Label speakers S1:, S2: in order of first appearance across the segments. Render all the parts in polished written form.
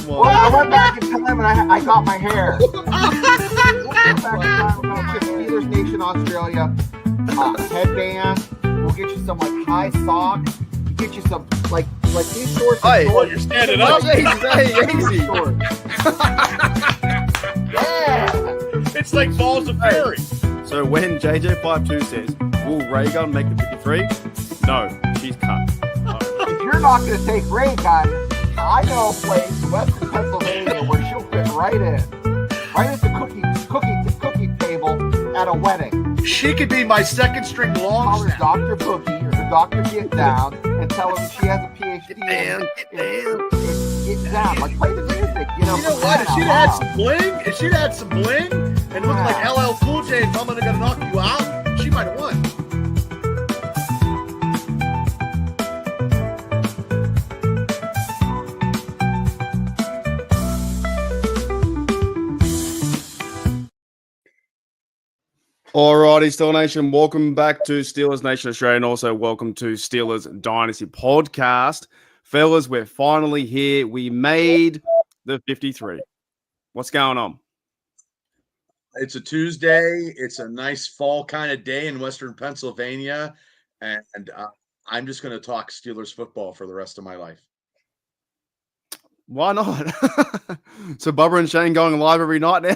S1: Well, I went back in time and I got my hair. Steelers Nation Australia headband. We'll get you some like high socks. We'll get you some like these shorts.
S2: Hey, well, you're standing up. Easy.
S1: Yeah.
S2: It's like balls of fury.
S3: So when JJ52 says, will Ray Gun make the 53? No, she's cut.
S1: If you're not going to take Ray Gun, I know a place in Western Pennsylvania where she'll fit right in. Right at the cookie table at a wedding.
S2: She could be my second string long
S1: Call her
S2: snap.
S1: Dr. Bookie or the Dr. Get Down and tell her she has a PhD in Get Down. Like, play the music,
S2: You know what? If she'd had some bling, and looked like LL Cool J and Mama Gonna Knock You Out, she might have won.
S3: Alrighty, Steelers Nation, welcome back to Steelers Nation Australia, and also welcome to Steelers Dynasty Podcast. Fellas, we're finally here. We made the 53. What's going on?
S2: It's a Tuesday. It's a nice fall kind of day in Western Pennsylvania, and I'm just going to talk Steelers football for the rest of my life.
S3: Why not? So Bubba and Shane going live every night now?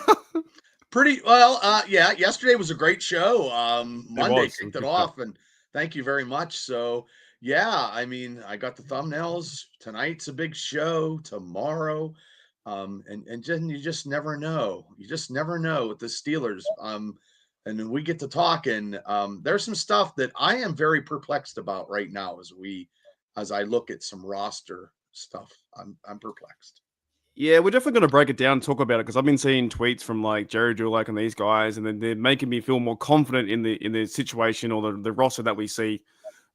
S2: Pretty well, yeah. Yesterday was a great show. Monday kicked it off, and thank you very much. So, yeah, I mean, I got the thumbnails. Tonight's a big show. Tomorrow, and you just never know. You just never know with the Steelers. And then we get to talking. There's some stuff that I am very perplexed about right now as I look at some roster stuff. I'm perplexed.
S3: Yeah, we're definitely going to break it down and talk about it because I've been seeing tweets from like Jerry Dulac and these guys, and then they're making me feel more confident in the situation or the roster that we see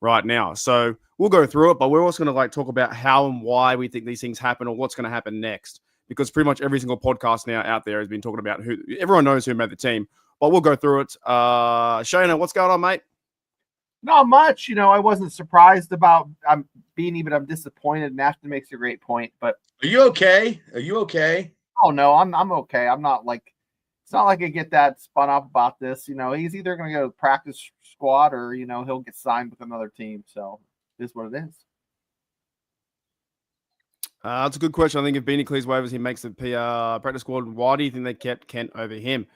S3: right now. So we'll go through it, but we're also going to like talk about how and why we think these things happen or what's going to happen next, because pretty much every single podcast now out there has been talking about who everyone knows who made the team. But we'll go through it. Shana, what's going on, mate?
S1: Not much. I wasn't surprised about I'm disappointed. And Ashton makes a great point, but
S2: Are you okay?
S1: oh no, I'm okay. I'm not like it's not like I get that spun up about this. He's either gonna go to practice squad or he'll get signed with another team. So it is what it is.
S3: That's a good question. I think if Beanie clears waivers, he makes the practice squad. Why do you think they kept Kent over him?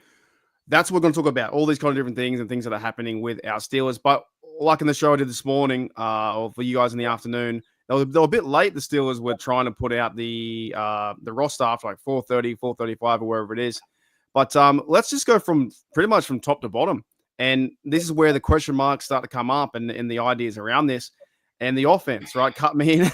S3: That's what we're going to talk about. All these kind of different things and things that are happening with our Steelers. But like in the show I did this morning, or for you guys in the afternoon, they were a bit late. The Steelers were trying to put out the roster after like 4:30, 4:35 or wherever it is. But let's just go from pretty much from top to bottom. And this is where the question marks start to come up and the ideas around this. And the offense, right? Cut me in.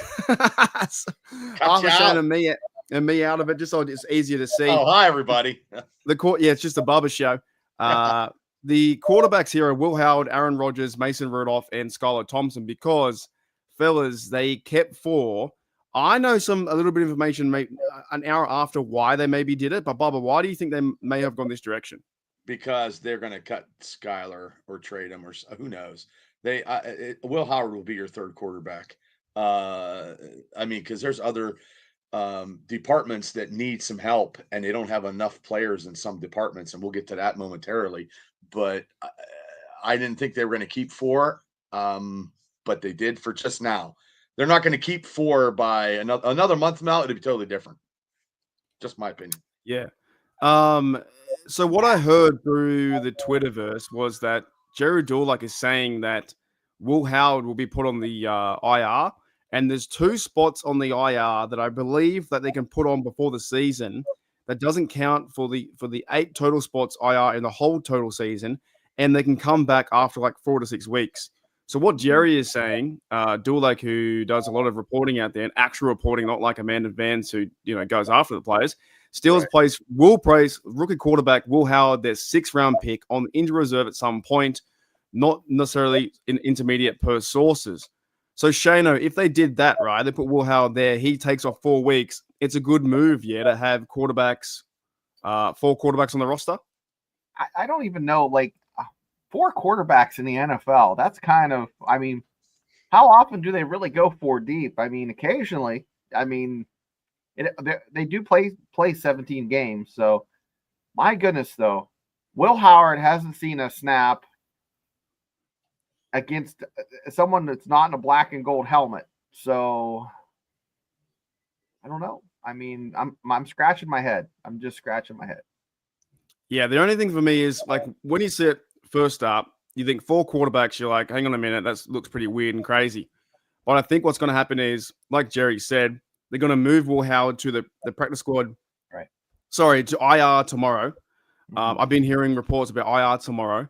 S3: After Shane and me out of it, just so it's easier to see.
S2: Oh, hi, everybody.
S3: It's just a barber show. The quarterbacks here are Will Howard, Aaron Rodgers, Mason Rudolph, and Skylar Thompson because, fellas, they kept 4. I know a little bit of information maybe an hour after why they maybe did it, but Bubba, why do you think they may have gone this direction?
S2: Because they're going to cut Skylar or trade him, or who knows. Will Howard will be your third quarterback. Because there's other departments that need some help, and they don't have enough players in some departments, and we'll get to that momentarily. But I didn't think they were going to keep 4, but they did for just now. They're not going to keep 4 by another month from now. It'll be totally different. Just my opinion.
S3: Yeah. So what I heard through the Twitterverse was that Jerry Dulac is saying that Will Howard will be put on the IR, and there's 2 spots on the IR that I believe that they can put on before the season that doesn't count for the 8 total spots IR in the whole total season, and they can come back after like 4 to 6 weeks. So what Jerry is saying, Dulac, who does a lot of reporting out there, and actual reporting, not like Amanda Vance, who goes after the players. Steelers will place rookie quarterback Will Howard, their 6th round pick, on injury reserve at some point, not necessarily in intermediate per sources. So Shano, if they did that, right, they put Will Howard there, he takes off 4 weeks. It's a good move, to have quarterbacks, 4 quarterbacks on the roster.
S1: I don't even know, 4 quarterbacks in the NFL. That's kind of, how often do they really go 4 deep? I mean, occasionally. I mean, they do play 17 games. So, my goodness, though, Will Howard hasn't seen a snap against someone that's not in a black and gold helmet. So, I don't know. I mean, I'm scratching my head. I'm just scratching my head.
S3: Yeah, the only thing for me is like when you see it first up, you think 4 quarterbacks, you're like, hang on a minute, that looks pretty weird and crazy. But I think what's going to happen is, like Jerry said, they're going to move Will Howard to the practice squad.
S1: Right.
S3: Sorry, to IR tomorrow. I've been hearing reports about IR tomorrow,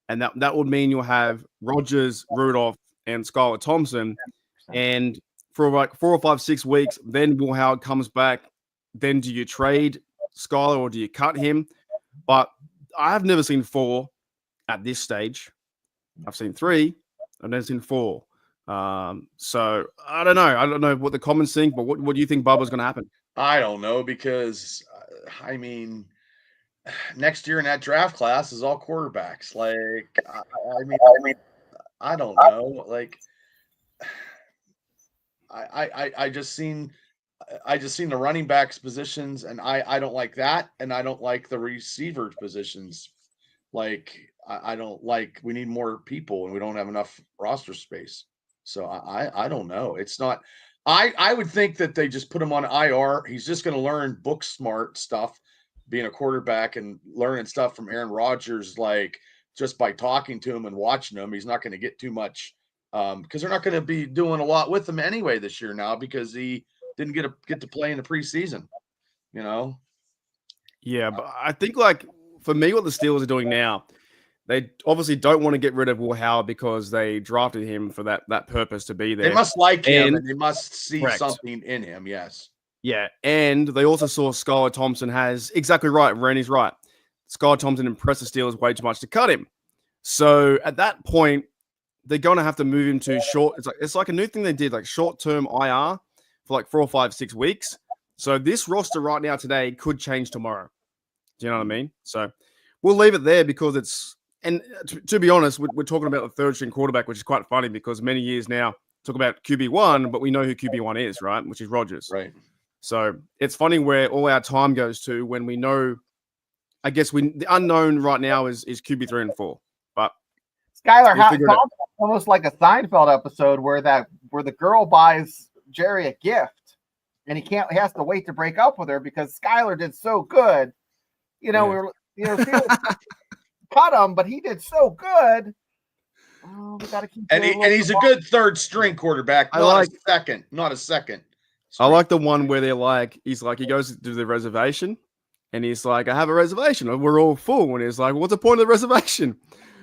S3: and that would mean you'll have Rodgers, Rudolph, and Skylar Thompson.
S1: 100%.
S3: And for like 4 or 5, 6 weeks, then Will Howard comes back. Then do you trade Skylar or do you cut him? But I've never seen 4 at this stage. I've seen 3. I've never seen 4. So I don't know. I don't know what the comments think, but what do you think, Bubba's going to happen?
S2: I don't know because I mean, next year in that draft class is all quarterbacks. Like, I mean, I don't know. Like, I just seen the running backs positions, and I don't like that, and I don't like the receiver positions. Like, I don't like. We need more people, and we don't have enough roster space. So I don't know. It's not. I would think that they just put him on IR. He's just going to learn book smart stuff, being a quarterback and learning stuff from Aaron Rodgers, like just by talking to him and watching him. He's not going to get too much because they're not going to be doing a lot with him anyway this year now because he didn't get to play in the preseason. You know.
S3: Yeah, but I think like for me, what the Steelers are doing now, they obviously don't want to get rid of Will Howard because they drafted him for that purpose to be there.
S2: They must like him and they must see something in him. Yes.
S3: Yeah, and they also saw Skylar Thompson has exactly right. Randy's right. Skylar Thompson impressed the Steelers way too much to cut him. So at that point, they're going to have to move him to short. It's like a new thing they did, like short-term IR for like 4 or 5, 6 weeks. So this roster right now today could change tomorrow. Do you know what I mean? So we'll leave it there because it's. And to be honest, we're talking about the third-string quarterback, which is quite funny because many years now talk about QB1, but we know who QB1 is, right? Which is Rodgers.
S2: Right.
S3: So it's funny where all our time goes to when we know. I guess the unknown right now is QB3 and 4. But
S1: Skylar, almost like a Seinfeld episode where the girl buys Jerry a gift, and he has to wait to break up with her because Skylar did so good. You know, cut him, but he did so good. Oh, we gotta keep.
S2: And he's a good third-string quarterback, not a second.
S3: I like the one where they're like, he goes to the reservation, and he's like, I have a reservation. We're all full, and he's like, what's the point of the reservation?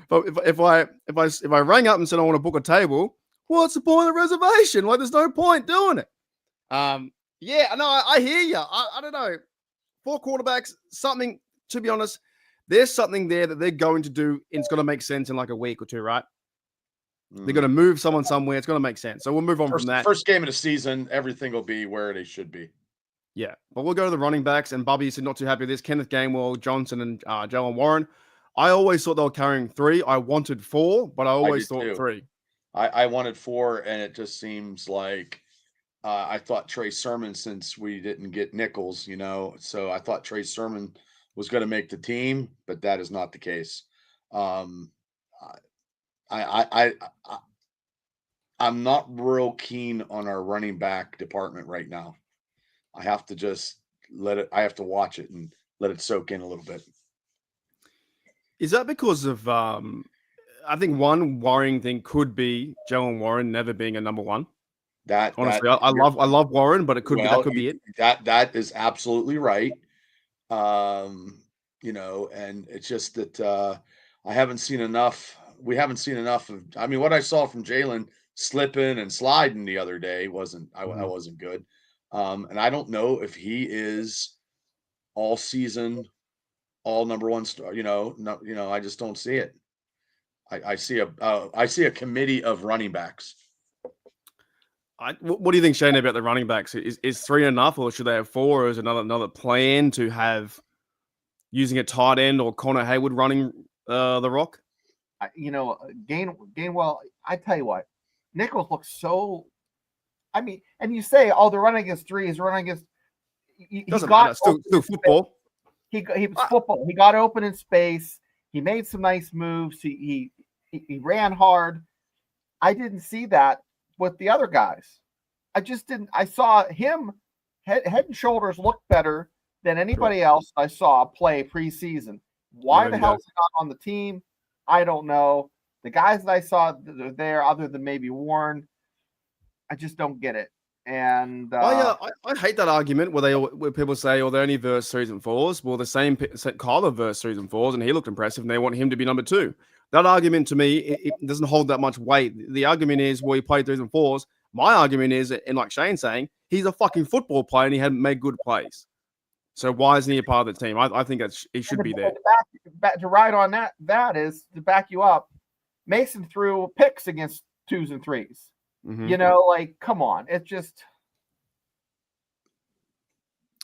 S3: But if I rang up and said I want to book a table, what's the point of the reservation? Like, there's no point doing it. Yeah, no, I hear you. I don't know. 4 quarterbacks, something. To be honest, there's something there that they're going to do, and it's going to make sense in like a week or 2, right? They're going to move someone somewhere. It's going to make sense. So we'll move on from that.
S2: First game of the season, everything will be where they should be.
S3: Yeah, but we'll go to the running backs. And Bubby said not too happy with this. Kenneth Gainwell, Johnson, and Jalen Warren. I always thought they were carrying 3. I wanted 4, but I always thought 3.
S2: I wanted 4, and it just seems like I thought Trey Sermon, since we didn't get Nichols, so I thought Trey Sermon was going to make the team, but that is not the case. I'm not real keen on our running back department right now. I have to just I have to watch it and let it soak in a little bit.
S3: Is that because of, I think one worrying thing could be Jalen Warren never being a number 1. I love Warren, but that could be it.
S2: That is absolutely right. And it's just that I haven't seen enough. We haven't seen enough of. I mean, what I saw from Jalen slipping and sliding the other day wasn't good. And I don't know if he is all season, all number 1 star. I just don't see it. I see a committee of running backs.
S3: What do you think, Shane, about the running backs? Is 3 enough, or should they have 4? Or is another plan to have using a tight end or Connor Hayward running the rock?
S1: Gainwell, I tell you what, Nichols looks so. I mean, and you say, "Oh, they're running against threes, running against." He
S3: Doesn't
S1: got
S3: matter. Still football.
S1: He was football. He got open in space. He made some nice moves. He ran hard. I didn't see that with the other guys. I just didn't. I saw him head and shoulders look better than anybody else I saw play preseason. Why the hell is he not on the team? I don't know. The guys that I saw there, other than maybe Warren, I just don't get it. And
S3: I hate that argument where people say, "Oh, they only verse 3s and 4s." Well, the same Kyler verse 3s and 4s, and he looked impressive, and they want him to be number 2. That argument to me, it doesn't hold that much weight. The argument is, well, he played 3s and 4s. My argument is, and like Shane's saying, he's a fucking football player and he hadn't made good plays. So why isn't he a part of the team? I think he should be there.
S1: To ride on that is to back you up. Mason threw picks against 2s and 3s.
S3: Mm-hmm.
S1: You know, like, come on. It's just.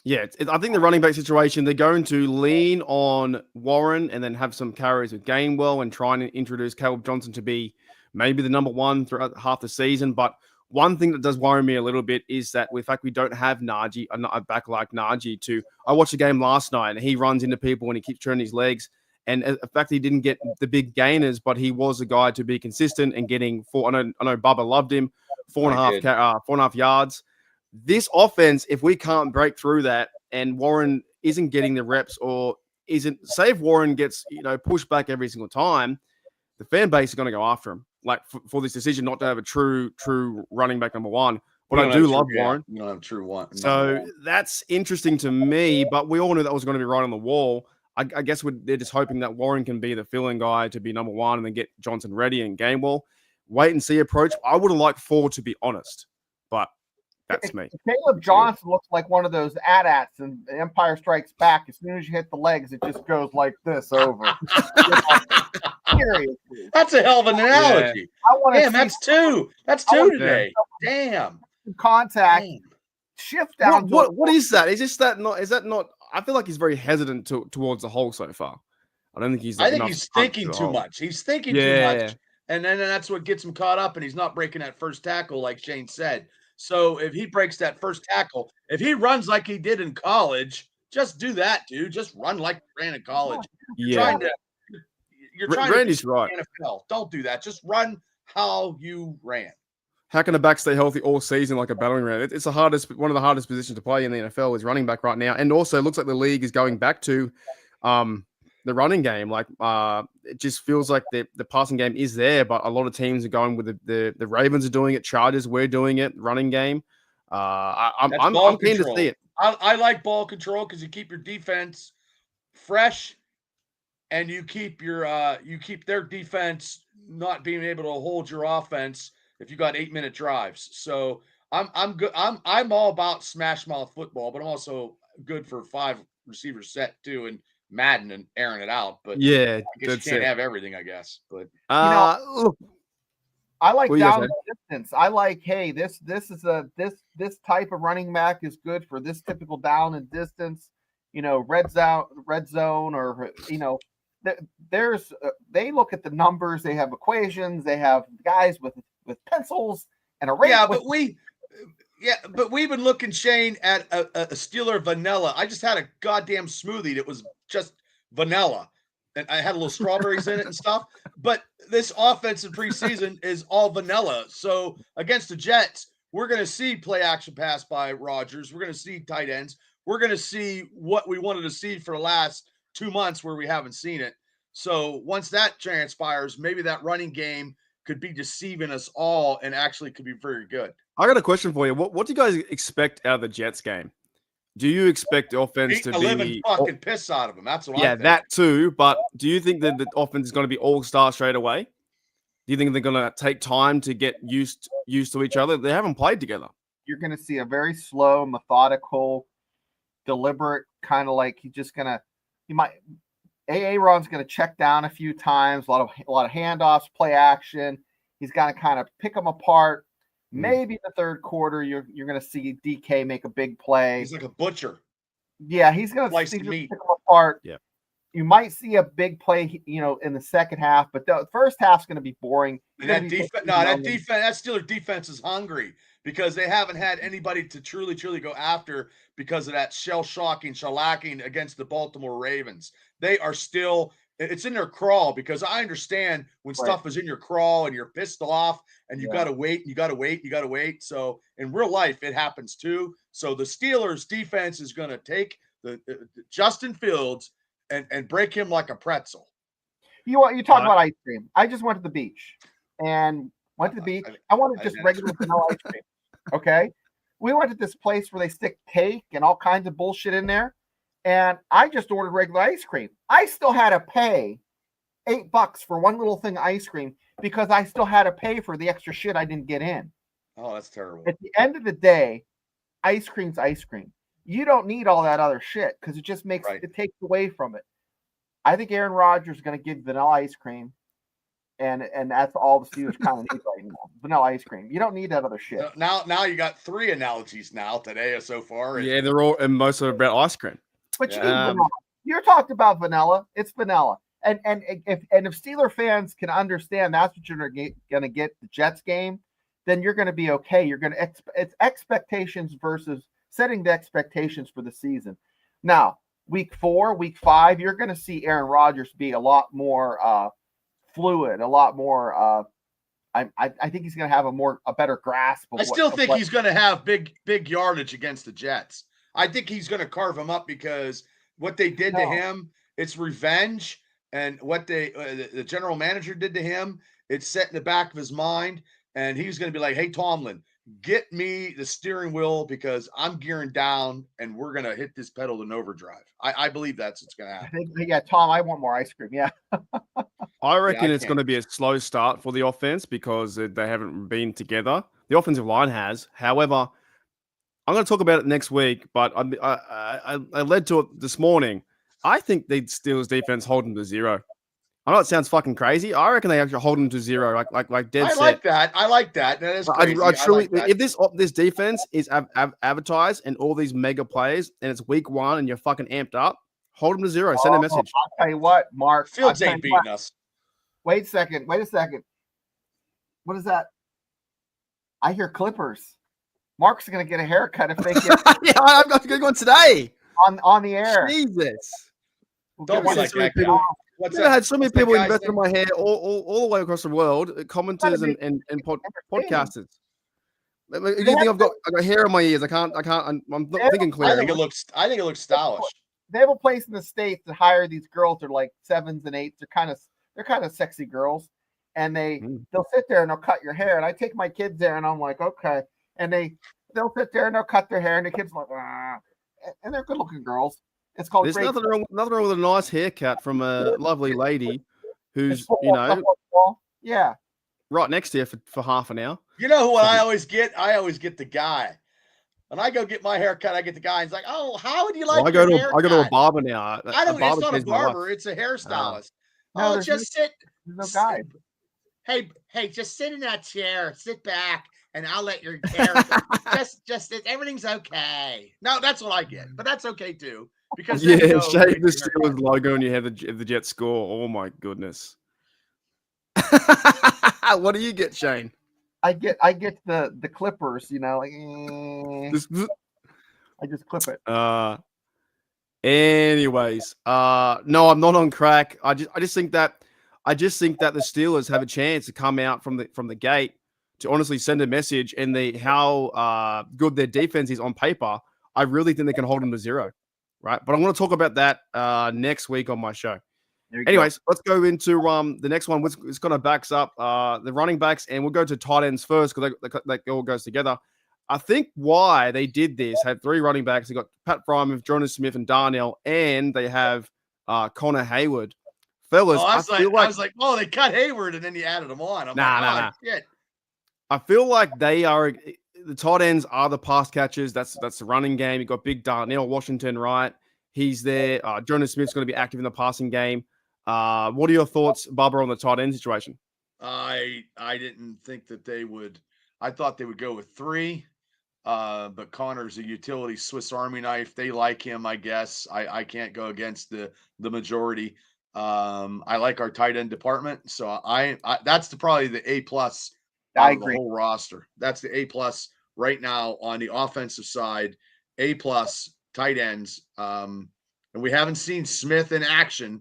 S3: Yeah, I think the running back situation, they're going to lean on Warren and then have some carries with Gainwell and try and introduce Caleb Johnson to be maybe the number 1 throughout half the season. But one thing that does worry me a little bit is that with fact we don't have Najee, a back like Najee to. I watched a game last night and he runs into people and he keeps turning his legs. And the fact he didn't get the big gainers, but he was a guy to be consistent and getting 4. I know Bubba loved him, 4.5 yards. This offense, if we can't break through that and Warren isn't getting the reps or say if Warren gets, pushed back every single time, the fan base is going to go after him. Like for this decision not to have a true running back number 1. But I do love Warren.
S2: You don't have true one.
S3: So that's interesting to me, but we all knew that was going to be right on the wall. I guess they're just hoping that Warren can be the fill-in guy to be number 1 and then get Johnson ready and Gainwell. Wait and see approach. I would have liked 4, to be honest, but that's me.
S1: Caleb Johnson looks like one of those AT-ATs in Empire Strikes Back. As soon as you hit the legs, it just goes like this over. Seriously.
S2: That's a hell of an analogy.
S1: Yeah.
S2: Damn, that's 2. That's 2 today. Damn.
S1: Contact.
S2: Damn.
S1: Shift down.
S3: What is that? Is that not? I feel like he's very hesitant towards the hole so far. I don't think he's.
S2: I think he's thinking too much. He's thinking too much, and then that's what gets him caught up, and he's not breaking that first tackle, like Shane said. So if he breaks that first tackle, if he runs like he did in college, just do that, dude. Just run like you ran in college. You're trying
S3: Randy's
S2: to
S3: right.
S2: NFL. Don't do that. Just run how you ran.
S3: How can a back stay healthy all season like a battering ram? It's one of the hardest positions to play in the NFL is running back right now. And also it looks like the league is going back to the running game. Like it just feels like the passing game is there, but a lot of teams are going with the Ravens are doing it. Chargers, we're doing it. Running game. I'm keen to see it.
S2: I like ball control because you keep your defense fresh and you keep their defense not being able to hold your offense if you got 8-minute drives. So I'm good. I'm all about smash mouth football, but I'm also good for 5 receiver set too, and Madden and airing it out. But
S3: yeah,
S2: I guess you can't have everything, I guess. But
S1: look, I like down the distance. I like, hey, this type of running back is good for this typical down and distance. Red zone, or there's they look at the numbers. They have equations. They have guys with pencils and a rate.
S2: But we've been looking, Shane, at a Steeler vanilla. I just had a goddamn smoothie that was just vanilla, and I had a little strawberries in it and stuff. But this offense in preseason is all vanilla. So against the Jets, we're going to see play action pass by Rodgers. We're going to see tight ends. We're going to see what we wanted to see for the last 2 months where we haven't seen it. So once that transpires, maybe that running game could be deceiving us all and actually could be very good.
S3: I got a question for you. What do you guys expect out of the Jets game? Do you expect the offense to be
S2: living fucking piss out of them? That's what I think.
S3: That too. But do you think that the offense is going to be all-star straight away? Do you think they're going to take time to get used to each other? They haven't played together.
S1: You're going to see a very slow, methodical, deliberate kind of like Aaron's going to check down a few times, a lot of handoffs, play action. He's going to kind of pick them apart. Maybe in the third quarter, you're going to see DK make a big play.
S2: He's like a butcher.
S1: Yeah, he's going to pick them apart.
S3: Yeah.
S1: You might see a big play, in the second half, but the first half's going to be boring.
S2: And that Steeler defense is hungry because they haven't had anybody to truly go after because of that shellacking against the Baltimore Ravens. They are still, it's in their crawl because I understand when stuff is in your crawl and you're pissed off and you got to wait, you got to wait. So in real life, it happens too. So the Steelers defense is going to take the Justin Fields and break him like a pretzel.
S1: You talk about ice cream. I just went to the beach and I wanted just regular vanilla ice cream. Okay. We went to this place where they stick cake and all kinds of bullshit in there. And I just ordered regular ice cream. I still had to pay $8 for one little thing of ice cream because I still had to pay for the extra shit I didn't get in.
S2: Oh, that's terrible.
S1: At the end of the day, ice cream's ice cream. You don't need all that other shit because it just makes it takes away from it. I think Aaron Rodgers is going to give vanilla ice cream, and that's all the Steelers kind of need right now. Vanilla ice cream. You don't need that other shit.
S2: Now you got 3 analogies now today so far.
S3: Yeah, they're all and most of them about ice cream.
S1: But you need vanilla. You talked about vanilla. It's vanilla. And if Steeler fans can understand that's what you're going to get the Jets game, then you're going to be okay. You're going to it's expectations versus setting the expectations for the season. Now, week 4, week 5, you're going to see Aaron Rodgers be a lot more fluid, a lot more. I think he's going to have a better grasp.
S2: I still think he's going to have big yardage against the Jets. I think he's going to carve him up because what they did to him, it's revenge, and what the general manager did to him, it's set in the back of his mind, and he's going to be like, "Hey, Tomlin, get me the steering wheel because I'm gearing down and we're going to hit this pedal in overdrive." I believe that's what's going to happen.
S1: Yeah, Tom, I want more ice cream. Yeah.
S3: I reckon it's going to be a slow start for the offense because they haven't been together. The offensive line has. However, I'm going to talk about it next week, but I led to it this morning. I think the Steelers defense hold them to 0. I know it sounds fucking crazy. I reckon they actually hold them to 0, like dead set.
S2: I like that. That is crazy.
S3: I truly, if this defense is advertised and all these mega plays, and it's week 1 and you're fucking amped up, hold them to 0. Send a message.
S1: I'll tell you what, Mark.
S2: Fields ain't beating us.
S1: Wait a second. What is that? I hear Clippers. Mark's going to get a haircut if they get.
S3: Yeah, I'm going to go today
S1: on the air.
S3: Jesus.
S2: Don't be like that.
S3: I had so many people invested in my hair all the way across the world, commenters and podcasters. You think I've got hair in my ears? I'm not thinking clearly.
S2: I think it looks stylish.
S1: They have a place in the States to hire these girls. They're like 7s and 8s. They're kind of sexy girls, and they'll sit there and they'll cut your hair. And I take my kids there, and I'm like, okay. And they'll sit there and they'll cut their hair, and the kids are like, ah. And they're good looking girls. It's called.
S3: There's nothing wrong with a nice haircut from a lovely lady who's
S1: yeah,
S3: right next to you for half an hour.
S2: You know what I always get? I always get the guy. When I go get my haircut, I get the guy. He's like, "Oh, how would you like?"
S3: I go to a barber now.
S2: It's not a barber; it's a hairstylist. Just sit.
S1: There's no guy.
S2: Hey, just sit in that chair. Sit back. And I'll let your hair just everything's okay. No, that's what I get, but that's okay too. Because
S3: shave the Steelers logo and you have the Jets score. Oh my goodness. What do you get, Shane?
S1: I get the Clippers. Like I just clip it.
S3: Anyways, no, I'm not on crack. I just think that the Steelers have a chance to come out from the gate to honestly send a message, and how good their defense is on paper. I really think they can hold them to 0, right? But I'm going to talk about that next week on my show. Anyways, let's go into the next one, which is going to backs up the running backs, and we'll go to tight ends first because that all goes together. I think why they did this, had 3 running backs. They got Pat Fryman, Jonas Smith, and Darnell, and they have Connor Hayward. Fellas,
S2: I was like, oh, they cut Hayward, and then you added them on.
S3: Nah.
S2: Shit.
S3: I feel like the tight ends are the pass catchers. That's the running game. You got big Darnell Washington, right? He's there. Jonas Smith's going to be active in the passing game. What are your thoughts, Barbara, on the tight end situation?
S2: I didn't think that they would. I thought they would go with 3. But Connor's a utility Swiss Army knife. They like him, I guess. I can't go against the majority. I like our tight end department, so I that's probably the A plus
S1: I
S2: out of the
S1: agree.
S2: whole roster. That's the A plus right now on the offensive side. A plus tight ends. And we haven't seen Smith in action,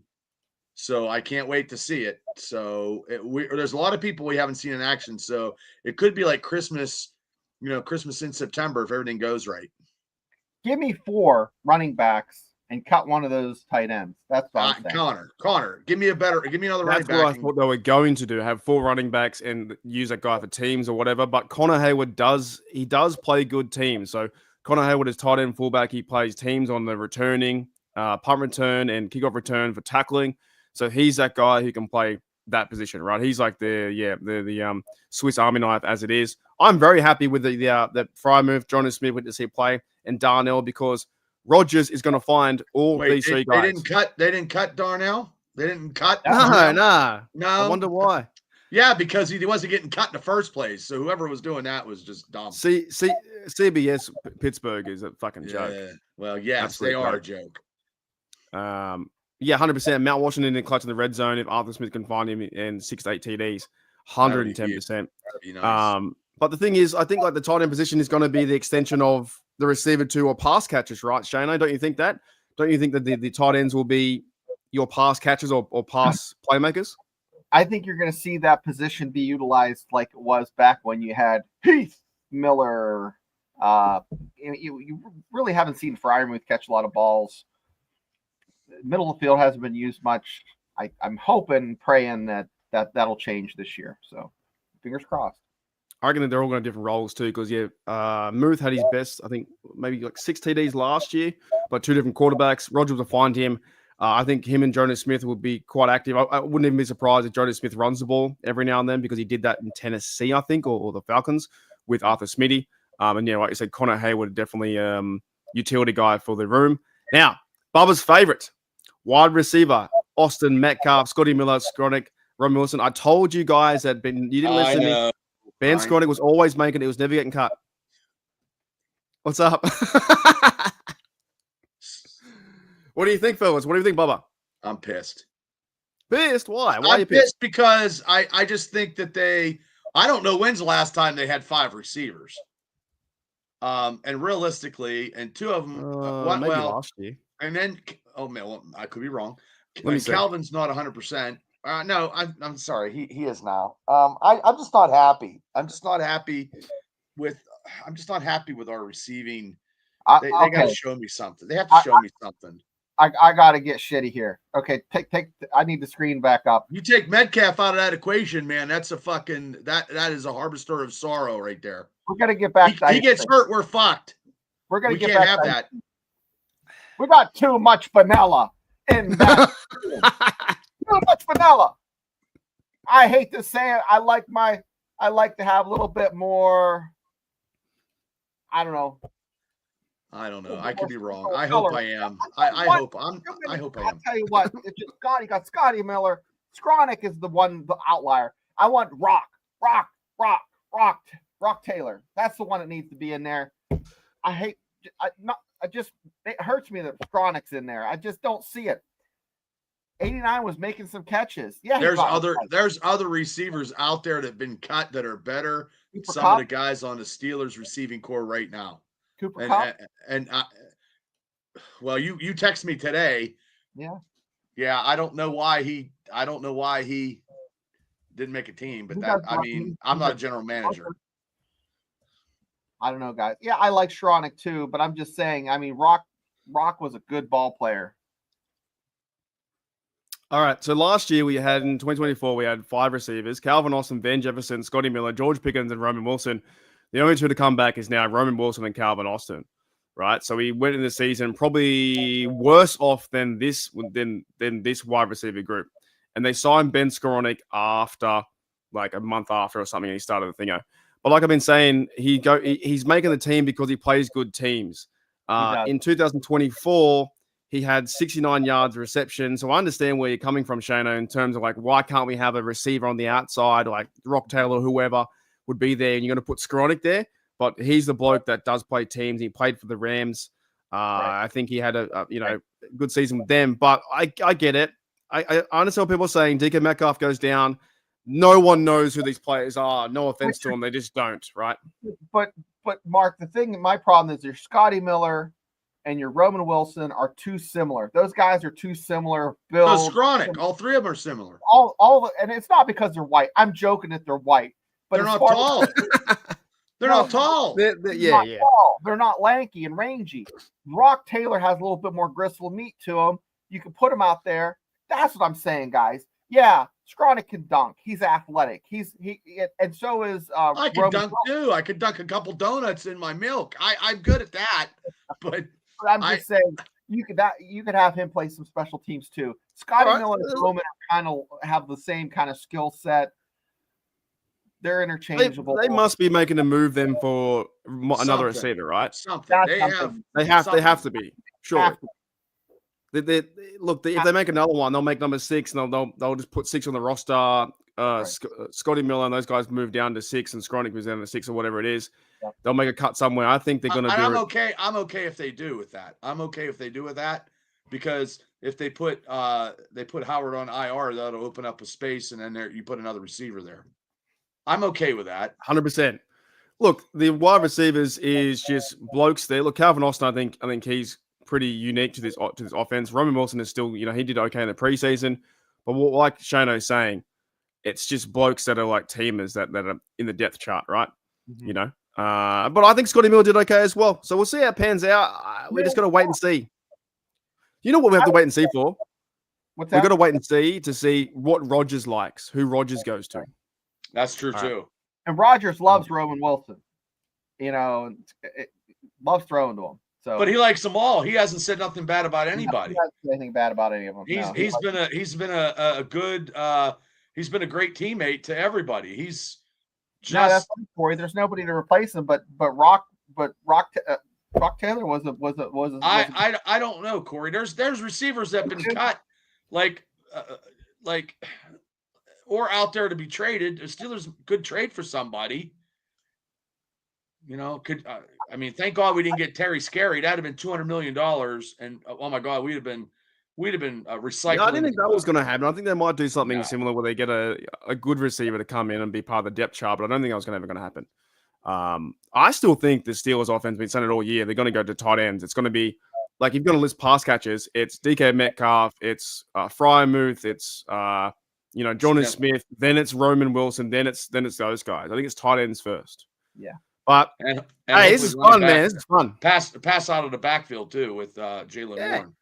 S2: so I can't wait to see it. So there's a lot of people we haven't seen in action, so it could be like Christmas, Christmas in September if everything goes right.
S1: Give me 4 running backs and cut one of those tight ends. That's what I'm saying.
S2: Connor, give me another running back.
S3: That's what I thought they were going to do, have 4 running backs and use that guy for teams or whatever. But Connor Hayward does play good teams. So Connor Hayward is tight end fullback. He plays teams on the returning, punt return and kickoff return for tackling. So he's that guy who can play that position, right? He's like the Swiss Army knife as it is. I'm very happy with the Fry move. Jonas Smith went to see play and Darnell because Rodgers is going to find all these 3 guys.
S2: They didn't cut Darnell. They didn't cut.
S3: No. I wonder why.
S2: Yeah, because he wasn't getting cut in the first place. So whoever was doing that was just dumb.
S3: CBS Pittsburgh is a fucking joke.
S2: Well, yes, they are a joke.
S3: 100%. Mount Washington in clutch in the red zone if Arthur Smith can find him in 6 to 8 TDs. 110%. Nice. But the thing is, I think like the tight end position is going to be the extension of the receiver 2 or pass catchers, right, Shano? Don't you think that? Don't you think that the tight ends will be your pass catchers or pass playmakers?
S1: I think you're going to see that position be utilized like it was back when you had Heath Miller. You really haven't seen Fryermuth catch a lot of balls. Middle of the field hasn't been used much. I'm hoping, praying that'll change this year. So fingers crossed.
S3: I reckon that they're all going to have different roles too, because Muth had his best, I think maybe like 6 TDs last year, but 2 different quarterbacks. Rodgers will find him. I think him and Jonas Smith will be quite active. I wouldn't even be surprised if Jonas Smith runs the ball every now and then because he did that in Tennessee, I think, or the Falcons with Arthur Smitty. And like you said, Connor Hayward definitely utility guy for the room. Now, Bubba's favorite wide receiver, Austin Metcalf, Scotty Miller, Skronik, Roman Wilson. I told you guys that you didn't listen to me. Ben Skronik was always making it. He was never getting cut. What's up? What do you think, fellas? What do you think, Bubba?
S2: I'm pissed.
S3: Pissed? Why? Why
S2: I'm
S3: are you pissed?
S2: Because I just think that I don't know when's the last time they had 5 receivers. And realistically, and 2 of them
S3: maybe last year.
S2: And then I could be wrong.
S3: Calvin's
S2: not 100%. No, I'm sorry. He is now. I'm just not happy. I'm just not happy with our receiving. They got to show me something. They have to show me something.
S1: I got to get shitty here. Okay, take. I need the screen back up.
S2: You take Metcalf out of that equation, man. That's a fucking that is a harvester of sorrow right there.
S1: We're gonna get back.
S2: He gets hurt, we're fucked.
S1: We
S2: can't have that.
S1: We got too much vanilla in that. Too much vanilla. I hate to say it. I like to have a little bit more. I don't know.
S2: I could be wrong. I hope I am. I hope I am.
S1: I'll tell you what. It's just Scotty got Scotty Miller. Skronik is the outlier. I want Rock Taylor. That's the one that needs to be in there. It hurts me that Skronik's in there. I just don't see it. 89 was making some catches. Yeah,
S2: there's other receivers out there that have been cut that are better. Some of the guys on the Steelers receiving core right now.
S1: Cooper Kupp?
S2: Well, you text me today. Yeah. I don't know why he didn't make a team, but I'm not a general manager.
S1: I don't know, guys. Yeah, I like Skronik too, but I'm just saying. Rock was a good ball player.
S3: All right. So last year in 2024, we had 5 receivers: Calvin Austin, Van Jefferson, Scotty Miller, George Pickens, and Roman Wilson. The only 2 to come back is now Roman Wilson and Calvin Austin, right? So we went in the season probably worse off than this wide receiver group. And they signed Ben Skronik after like a month after or something, and he started the thingo. But like I've been saying, he's making the team because he plays good teams. In 2024, he had 69 yards reception. So I understand where you're coming from, Shano, in terms of like, why can't we have a receiver on the outside, like Rock Taylor or whoever would be there, and you're going to put Skronik there? but he's the bloke that does play teams. He played for the Rams.
S1: Right.
S3: I think he had a good season with them. But I get it. I understand what people are saying. DK Metcalf goes down. No one knows who these players are. No offense to them, they just don't, right?
S1: But Mark, my problem is your Scotty Miller and your Roman Wilson are too similar. Those guys are too similar.
S2: No, Skronik. All three of them are similar.
S1: And it's not because they're white. I'm joking that they're white, but
S2: they're not tall. They're not tall.
S1: Tall. They're not lanky and rangy. Rock Taylor has a little bit more gristle meat to him. You can put him out there. That's what I'm saying, guys. Yeah, Skronik can dunk. He's athletic. And so is
S2: I can dunk too. I could dunk a couple donuts in my milk. I'm good at that. But
S1: I'm just saying you could have him play some special teams too. Scotty Miller and Roman kind of have the same kind of skill set. They're interchangeable.
S3: They must be making a move then for another receiver, right?
S2: Something.
S3: They have to be. Sure. If they make another one, they'll make number 6, and they'll just put 6 on the roster. Right. Scotty Miller and those guys move down to 6, and Skronik moves down to 6 or whatever it is. Yeah. They'll make a cut somewhere. I think they're going to do it.
S2: I'm okay if they do with that. Because if they put Howard on IR, that'll open up a space, and then you put another receiver there. I'm okay with that.
S3: 100%. Look, the wide receivers is just blokes there. Look, Calvin Austin, I think he's pretty unique to this offense. Roman Wilson is still, he did okay in the preseason, but like Shano's saying, it's just blokes that are like teamers that are in the depth chart, right? Mm-hmm. But I think Scotty Miller did okay as well. So we'll see how it pans out. We just got to wait and see. You know what we have to wait and see for? We've got to wait and see what Rodgers likes, who Rodgers goes to.
S2: That's true too.
S1: And Rodgers loves Roman Wilson. Loves throwing to him. So,
S2: but he likes them all. He hasn't said nothing bad about anybody.
S1: He hasn't said anything bad about any of them.
S2: He's been a great teammate to everybody. He's just
S1: that's funny, Corey. There's nobody to replace him, but Rock Taylor was
S2: I don't know, Corey. There's receivers that have been cut or out there to be traded. The Steelers could trade for somebody. Thank God we didn't get Terry Scary. That'd have been $200 million, and oh my God, we'd have been recycling.
S3: I didn't think that was going to happen. I think they might do something similar where they get a good receiver to come in and be part of the depth chart, but I don't think that was ever going to happen. I still think the Steelers offense has been saying it all year. They're going to go to tight ends. It's going to be like, you've got to list pass catchers. It's DK Metcalf. It's Fryermuth. It's Jonnu Smith. Then it's Roman Wilson. Then it's those guys. I think it's tight ends first.
S1: Yeah.
S3: But
S2: and
S3: hey, this is fun, man. This is fun.
S2: Pass out of the backfield too with Jalen Warren.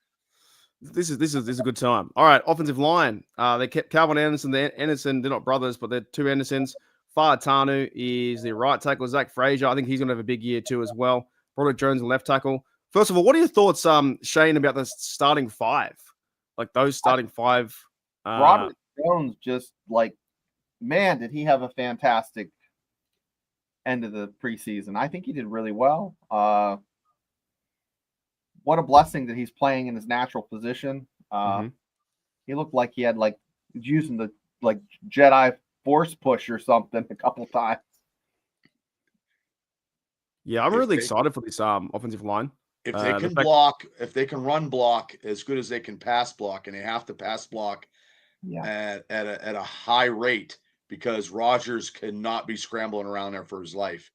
S3: This is a good time. All right, offensive line. They kept Calvin Anderson. They're not brothers, but they're two Andersons. Faatanu is the right tackle. Zach Frazier, I think he's going to have a big year too as well. Broderick Jones, the left tackle. First of all, what are your thoughts, Shane, about the starting 5? Like those starting 5.
S1: Broderick Jones, just man, did he have a fantastic end of the preseason. I think he did really well. What a blessing that he's playing in his natural position. He looked like he had using the Jedi force push or something a couple times.
S3: Yeah, I'm really excited for this offensive line.
S2: If they can block, if they can run block as good as they can pass block, and they have to pass block at a high rate, because Rodgers cannot be scrambling around there for his life.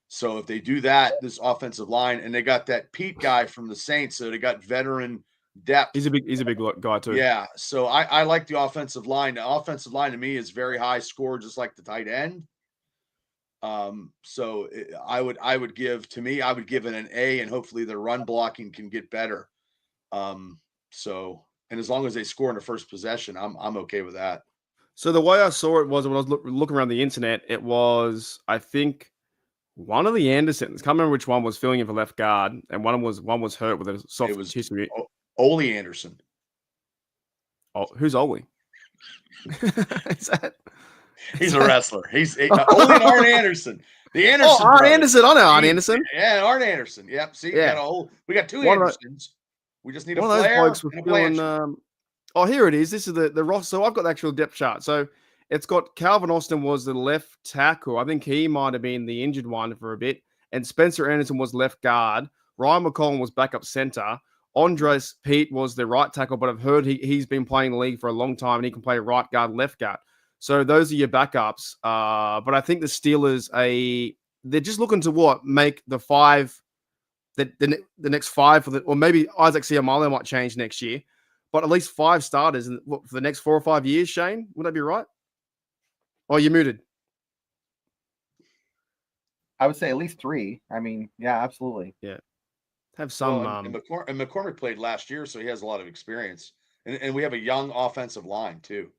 S2: So if they do that, this offensive line, and they got that Pete guy from the Saints, so they got veteran depth.
S3: He's a big guy too.
S2: Yeah. So I like the offensive line. The offensive line to me is very high score, just like the tight end. So I would give it an A, and hopefully their run blocking can get better. And as long as they score in the first possession, I'm okay with that.
S3: So the way I saw it was, when I was looking around the internet, it was, I think, one of the Andersons, can't remember which one, was filling in for left guard, and one was hurt with a soft tissue.
S2: Ole Anderson.
S3: Oh, who's Ole? Is that?
S2: He's a wrestler. He's Ole and Arn Anderson. The Anderson.
S3: Oh, Arn Anderson. I know Arn Anderson.
S2: Yeah, Arn Anderson. Yep. See, we got two Andersons. We just need a Flair and a Blanchard.
S3: Oh, here it is. This is the roster. So I've got the actual depth chart. So it's got Calvin Austin was the left tackle. I think he might have been the injured one for a bit. and Spencer Anderson was left guard. Ryan McCollum was backup center. Andres Pete was the right tackle, but I've heard he's been playing the league for a long time and he can play right guard, left guard. So those are your backups. But I think the Steelers, they're just looking to make the five, the next five or maybe Isaac Siamalo might change next year, but at least 5 starters for the next 4 or 5 years. Shane, would that be right? Oh, you're muted.
S1: I would say at least 3. I mean, yeah, absolutely.
S3: Yeah. Have some.
S2: Well, and McCormick played last year, so he has a lot of experience. And we have a young offensive line, too.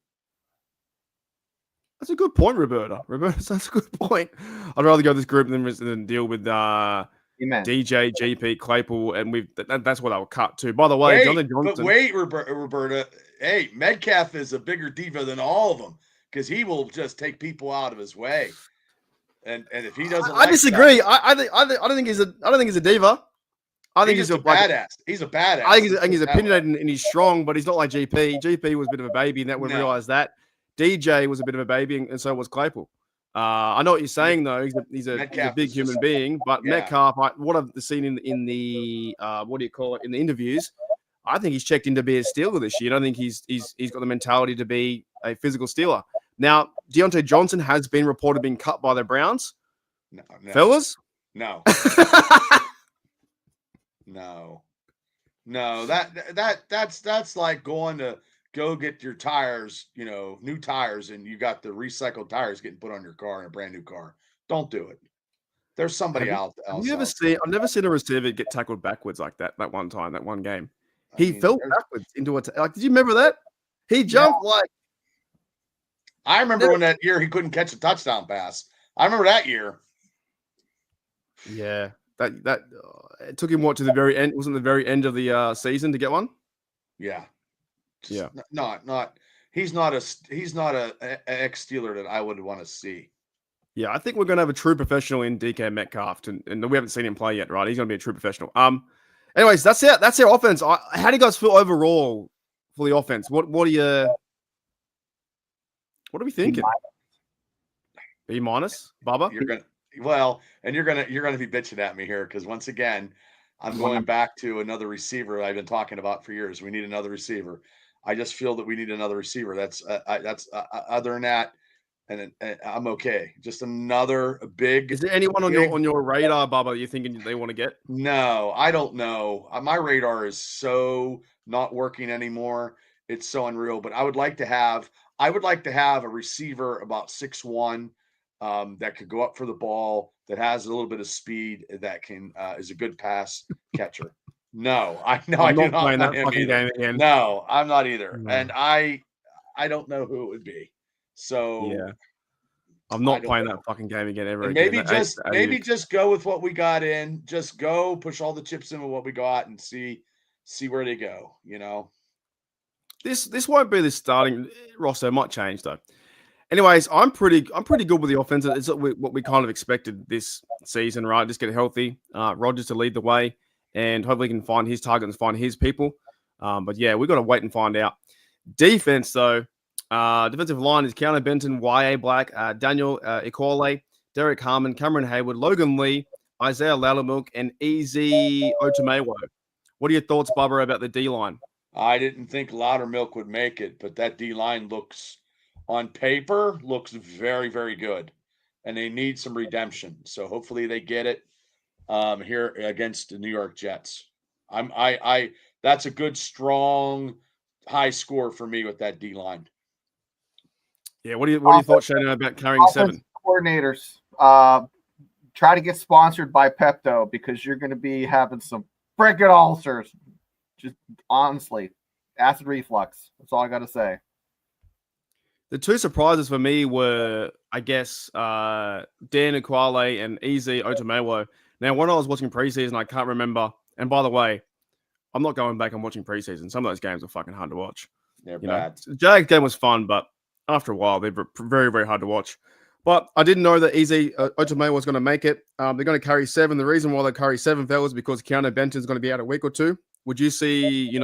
S3: That's a good point, Roberta. That's a good point. I'd rather go this group than deal with DJ, GP, Claypool, and that's what I'll cut to. By the way, Jonathan Johnson.
S2: But wait, Roberta. Hey, Metcalf is a bigger diva than all of them because he will just take people out of his way. And if he doesn't,
S3: I disagree. I don't think he's a diva. I think he's a
S2: badass. He's a badass.
S3: I think he's opinionated and he's strong, but he's not like GP. GP was a bit of a baby, and that we realized that. DJ was a bit of a baby, and so was Claypool. I know what you're saying, though. He's a big human being, but Metcalf, what I've seen in the in the interviews, I think he's checked in to be a Steeler this year. I don't think he's got the mentality to be a physical Steeler. Now, Deontay Johnson has been reported being cut by the Browns.
S2: No.
S3: Fellas?
S2: No. No. That's like going to go get your tires, new tires, and you got the recycled tires getting put on your car in a brand new car. Don't do it. There's somebody else.
S3: I've never seen a receiver get tackled backwards like that one time, that one game. He fell backwards into did you remember that? He jumped
S2: I remember when that year he couldn't catch a touchdown pass. I remember that year.
S3: Yeah. That it took him to the very end. Wasn't the very end of the season to get one?
S2: Yeah.
S3: Yeah.
S2: He's not a ex-Steeler that I would want to see.
S3: Yeah, I think we're going to have a true professional in DK Metcalf, and we haven't seen him play yet, right? He's going to be a true professional. Anyways, that's it. That's their offense. How do you guys feel overall for the offense? What are we thinking? B-, Bubba?
S2: You're gonna be bitching at me here because once again, I'm going back to another receiver I've been talking about for years. We need another receiver. I just feel that we need another receiver. That's other than that, and I'm okay. Just another big.
S3: Is there anyone on your radar, Bubba, you thinking they want to get?
S2: No, I don't know. My radar is so not working anymore. It's so unreal. But I would like to have a receiver about 6'1", that could go up for the ball, that has a little bit of speed, that can is a good pass catcher. No, I do not
S3: playing that fucking game again.
S2: No, I'm not either. No. And I don't know who it would be. So
S3: yeah, I'm not playing that fucking game again ever.
S2: Maybe just go with what we got in. Just go push all the chips in with what we got and see where they go.
S3: This won't be the starting roster. It might change though. Anyways, I'm pretty good with the offense. It's what we kind of expected this season, right? Just get healthy. Rodgers to lead the way, and hopefully he can find his target and find his people. But yeah, we've got to wait and find out. Defense, though. Defensive line is Keanu Benton, Y.A. Black, Daniel Ikole, Derek Harmon, Cameron Hayward, Logan Lee, Isaiah Loudermilk, and Easy Otomewo. What are your thoughts, Bubba, about the D-line?
S2: I didn't think Loudermilk would make it, but that D-line on paper looks very, very good, and they need some redemption. So hopefully they get it here against the New York Jets. That's a good, strong, high score for me with that D-line.
S3: Yeah, what are your thoughts, Shane, about carrying 7?
S1: Coordinators, try to get sponsored by Pepto because you're going to be having some freaking ulcers. Just honestly, acid reflux. That's all I got to say.
S3: The 2 surprises for me were, I guess, Dan Ikuale and Easy Otomewo. Now, when I was watching preseason, I can't remember. And by the way, I'm not going back and watching preseason. Some of those games are fucking hard to watch.
S2: They're bad.
S3: The Jags game was fun, but after a while, they're very, very hard to watch. But I didn't know that Easy Otomewo was going to make it. They're going to carry 7. The reason why they carry 7, fellas, is because Keanu Benton's going to be out a week or 2. Would you see,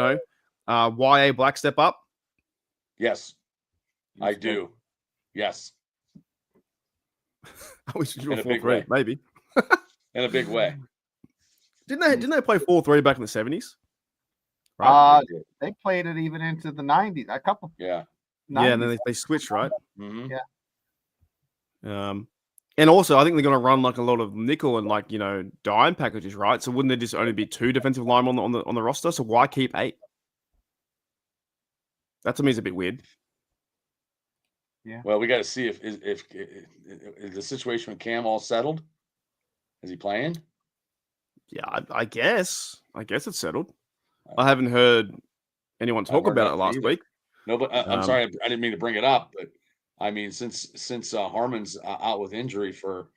S3: Y.A. Black step up?
S2: Yes, I do. Yes.
S3: I wish you were 4-3, maybe.
S2: in a big way.
S3: Didn't they play 4-3 back in the 70s?
S1: Right. They played it even into the 90s. A couple.
S2: Yeah.
S1: 90s.
S3: Yeah, and then they switched, right?
S2: Mm-hmm.
S1: Yeah.
S3: And also, I think they're going to run like a lot of nickel and like dime packages, right? So wouldn't there just only be 2 defensive linemen on the roster? So why keep 8? That to me is a bit weird.
S1: Yeah.
S2: Well, we got to see if is the situation with Cam all settled. Is he playing?
S3: Yeah, I guess it's settled. I haven't heard anyone talk about it last week.
S2: No, but I'm sorry, I didn't mean to bring it up, but I mean, since Harmon's out with injury for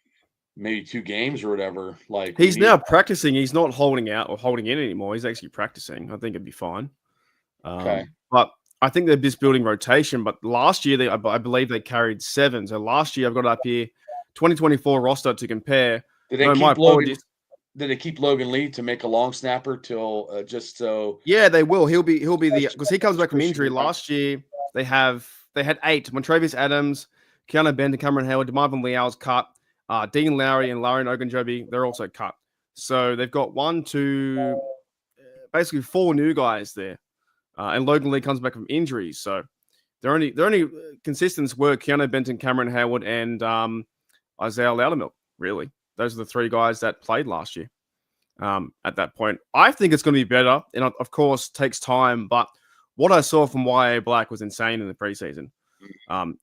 S2: maybe 2 games or whatever, like
S3: he's now practicing. He's not holding out or holding in anymore. He's actually practicing. I think it'd be fine.
S2: Okay,
S3: but I think they're just building rotation. But last year, I believe they carried 7. So last year, I've got up here 2024 roster to compare.
S2: Did they keep Logan Lee to make a long snapper till just so?
S3: Yeah, they will. He'll be because he comes back from injury. Last year they had 8. Montravius Adams, Keanu Benton, Cameron Howard, DeMarvin Leal's cut. Dean Lowry and Lauren Ogunjobi, they're also cut. So they've got 1, 2, basically 4 new guys there. And Logan Lee comes back from injuries. So they're only consistents were Keanu Benton, Cameron Howard, and Isaiah Loudermilk, really. Those are the 3 guys that played last year. At that point, I think it's going to be better, and of course, takes time. But what I saw from YA Black was insane in the preseason.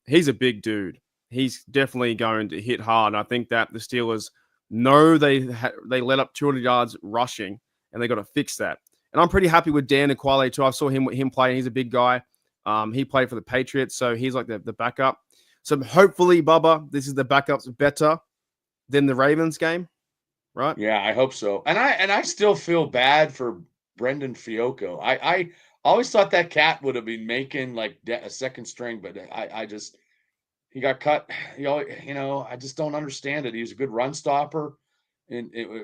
S3: He's a big dude. He's definitely going to hit hard. And I think that the Steelers know they let up 200 yards rushing, and they got to fix that. And I'm pretty happy with Dan Aquale too. I saw him play. He's a big guy. He played for the Patriots, so he's like the backup. So hopefully, Bubba, this is the backups better than the Ravens game. Right?
S2: Yeah, I hope so. And I still feel bad for Brendan Fiocco. I always thought that cat would have been making like a second string, but he got cut. I just don't understand it. He was a good run stopper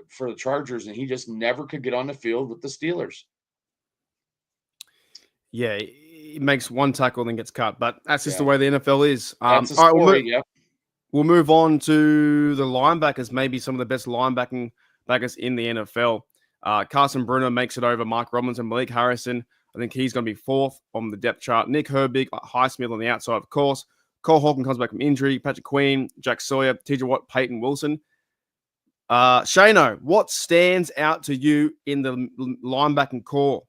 S2: for the Chargers, and he just never could get on the field with the Steelers.
S3: Yeah, he makes 1 tackle and then gets cut, but that's just the way the NFL is.
S2: That's the story.
S3: All right, we'll move on to the linebackers, maybe some of the best linebackers in the NFL. Carson Bruner makes it over Mike Robinson, Malik Harrison. I think he's going to be 4th on the depth chart. Nick Herbig, Highsmith on the outside, of course. Cole Hawkins comes back from injury. Patrick Queen, Jack Sawyer, TJ Watt, Peyton Wilson. Shano, what stands out to you in the linebacking core?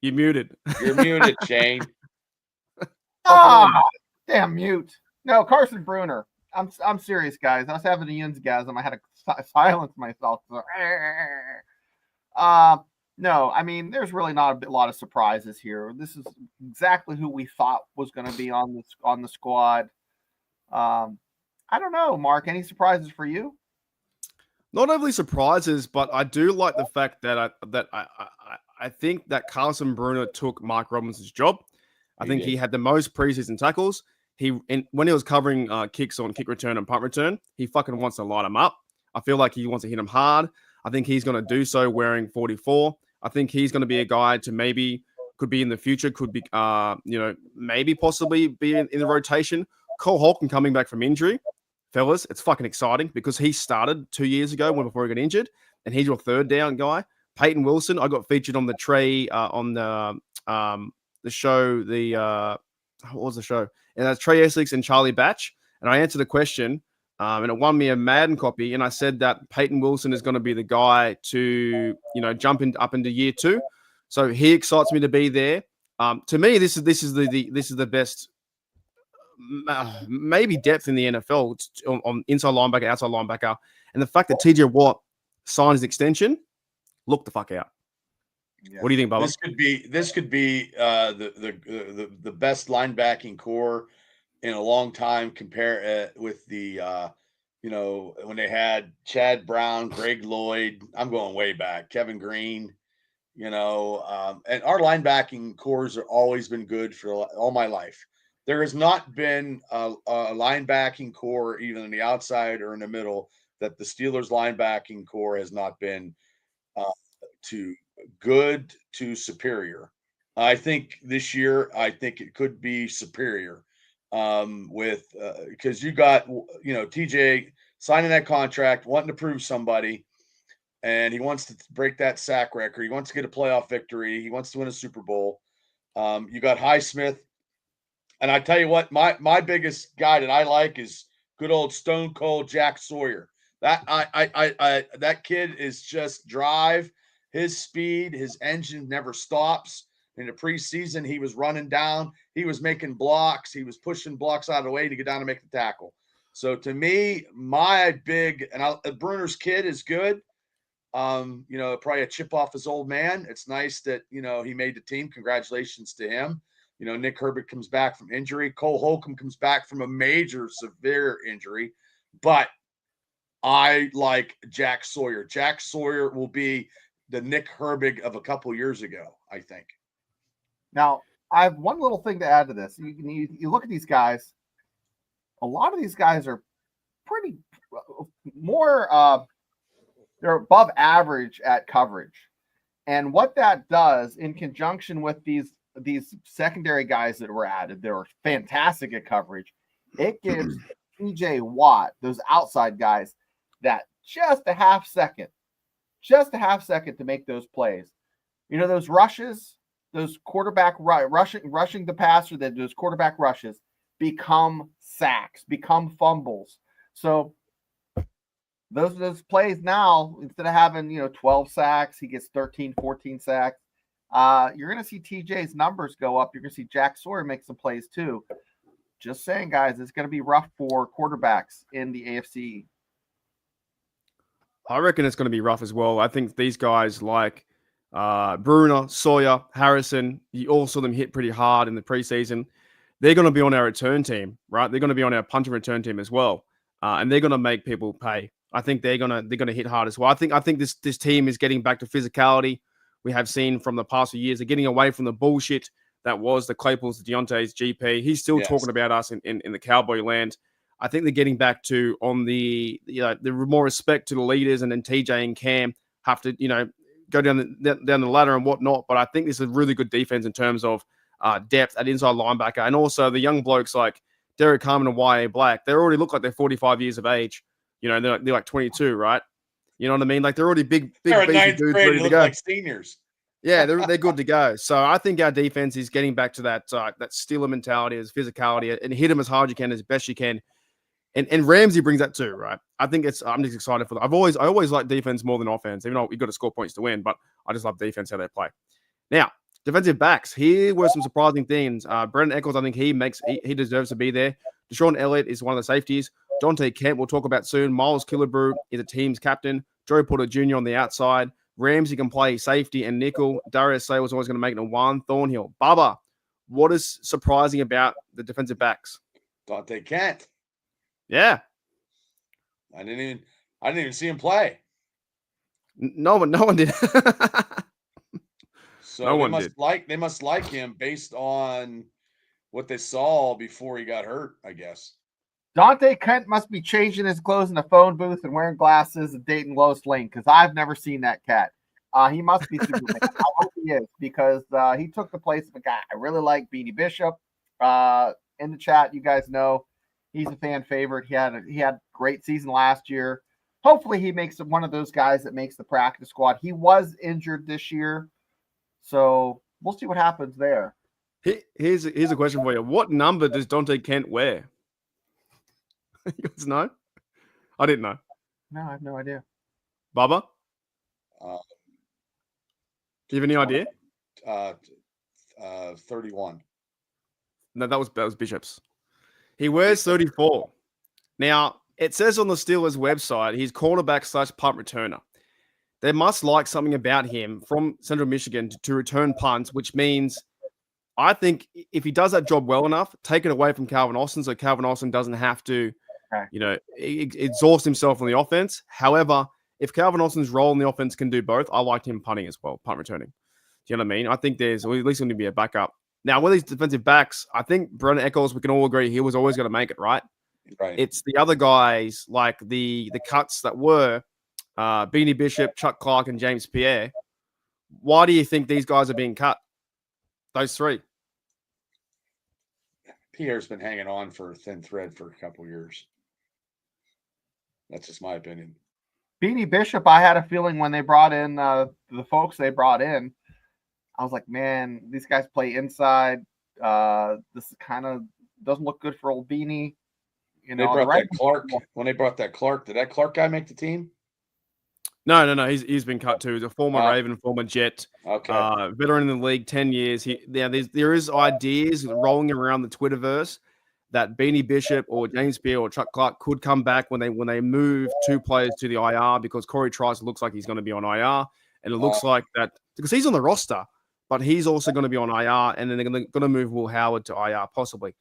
S3: You're muted.
S2: You're muted, Shane.
S1: Damn mute. No, Carson Bruner. I'm serious, guys. I was having a yinzgasm. I had to silence myself. No, I mean, there's really not a lot of surprises here. This is exactly who we thought was going to be on the squad. I don't know, Mark. Any surprises for you?
S3: Not overly surprises, but I do like the fact that I think that Carson Bruner took Mike Robinson's job. I think he had the most preseason tackles. When he was covering kicks on kick return and punt return, he fucking wants to light him up. I feel like he wants to hit him hard. I think he's going to do so wearing 44. I think he's going to be a guy to could be in the future, could be, maybe possibly be in the rotation. Cole Holcomb coming back from injury. Fellas, it's fucking exciting because he started 2 years ago before he got injured, and he's your 3rd down guy. Peyton Wilson, I got featured on the tray on the show. What was the show? And that's Trey Essex and Charlie Batch. And I answered a question, and it won me a Madden copy. And I said that Peyton Wilson is going to be the guy to, jump up into year 2. So he excites me to be there. To me, this is the best, maybe depth in the NFL on inside linebacker, outside linebacker, and the fact that TJ Watt signed his extension. Look the fuck out. Yeah. What do you think, Bubba?
S2: This could be the best linebacking core in a long time. Compare with the when they had Chad Brown, Greg Lloyd. I'm going way back. Kevin Green. And our linebacking cores have always been good for all my life. There has not been a linebacking core, even on the outside or in the middle, that the Steelers linebacking core has not been to good to superior. I think this year, it could be superior with because you got TJ signing that contract, wanting to prove somebody, and he wants to break that sack record. He wants to get a playoff victory. He wants to win a Super Bowl. You got Highsmith, and I tell you what, my biggest guy that I like is good old Stone Cold Jack Sawyer. That kid is just drive. His speed, his engine never stops. In the preseason, he was running down. He was making blocks. He was pushing blocks out of the way to get down and make the tackle. So to me, Bruner's kid is good. Probably a chip off his old man. It's nice that, he made the team. Congratulations to him. Nick Herbert comes back from injury. Cole Holcomb comes back from a major severe injury. But I like Jack Sawyer. Jack Sawyer will be the Nick Herbig of a couple years ago, I think.
S1: Now, I have one little thing to add to this. You look at these guys. A lot of these guys are pretty more they're above average at coverage. And what that does in conjunction with these secondary guys that were added, they were fantastic at coverage. It gives TJ Watt, those outside guys, that just a half second to make those plays. Those rushes, those quarterback rushing the passer, those quarterback rushes become sacks, become fumbles. So those plays now, instead of having 12 sacks, he gets 13, 14 sacks. You're going to see TJ's numbers go up. You're going to see Jack Sawyer make some plays too. Just saying, guys, it's going to be rough for quarterbacks in the AFC.
S3: I reckon it's going to be rough as well. I think these guys like Bruner, Sawyer, Harrison, you all saw them hit pretty hard in the preseason. They're going to be on our return team, right? They're going to be on our punt and return team as well, and they're going to make people pay. I think they're gonna hit hard as well. I think this team is getting back to physicality. We have seen from the past few years, they're getting away from the bullshit that was the Claypool's, the Deontay's GP. He's still talking about us in the Cowboy land. I think they're getting back to on the more respect to the leaders, and then TJ and Cam have to go down the ladder and whatnot. But I think this is a really good defense in terms of depth at inside linebacker, and also the young blokes like Derek Harmon and Y.A. Black. They already look like they're 45 years of age. They're like 22, right? You know what I mean? Like they're already big
S2: they're
S3: beefy dudes ready to go.
S2: Like seniors.
S3: Yeah, they're good to go. So I think our defense is getting back to that Steeler mentality, as physicality, and hit them as hard as you can, as best you can. And Ramsey brings that too, right? I'm just excited for that. I always like defense more than offense, even though we've got to score points to win. But I just love defense, how they play. Now, defensive backs. Here were some surprising things. Brendan Eccles, I think he deserves to be there. Deshaun Elliott is one of the safeties. Dante Kemp, we'll talk about soon. Miles Killebrew is a team's captain. Joey Porter Jr. on the outside. Ramsey can play safety and nickel. Darius Slay was always going to make it a one. Thornhill. Bubba, what is surprising about the defensive backs?
S2: Dante Kent.
S3: Yeah.
S2: I didn't even see him play.
S3: No one did.
S2: So they must like him based on what they saw before he got hurt, I guess.
S1: Dante Kent must be changing his clothes in the phone booth and wearing glasses and dating Lois Lane, because I've never seen that cat. He must be Superman. I hope he is, because he took the place of a guy I really like, Beanie Bishop. In the chat, you guys know he's a fan favorite. He had great season last year. Hopefully he makes one of those guys that makes the practice squad. He was injured this year, so we'll see what happens there.
S3: Here's a question for you. What number does Dante Kent wear? You guys know? I didn't know.
S1: No, I have no idea.
S3: Bubba? Do you have any idea?
S2: 31.
S3: No, that was Bishop's. He wears 34. Now, it says on the Steelers website, he's quarterback / punt returner. They must like something about him from Central Michigan to return punts, which means I think if he does that job well enough, take it away from Calvin Austin, so Calvin Austin doesn't have to exhaust himself on the offense. However, if Calvin Austin's role in the offense can do both, I liked him punting as well, punt returning. Do you know what I mean? I think there's at least going to be a backup. Now, with these defensive backs, I think Brendan Eccles, we can all agree he was always going to make it, right?
S2: Right.
S3: It's the other guys, like the cuts that were Beanie Bishop, Chuck Clark, and James Pierre. Why do you think these guys are being cut? Those three.
S2: Pierre's been hanging on for a thin thread for a couple years. That's just my opinion.
S1: Beanie Bishop, I had a feeling when they brought in the folks they brought in, I was like, man, these guys play inside. This kind of doesn't look good for old Beanie. You
S2: They
S1: know,
S2: brought that Clark. When they brought that Clark, did that Clark guy make the team?
S3: No. He's been cut too. He's a former Raven, former Jet.
S2: Okay.
S3: Veteran in the league, 10 years. There is ideas rolling around the Twitterverse that Beanie Bishop or James Spear or Chuck Clark could come back when they move two players to the IR, because Corey Trice looks like he's going to be on IR, and it looks like that because he's on the roster, but he's also going to be on IR, and then they're going to move Will Howard to IR possibly.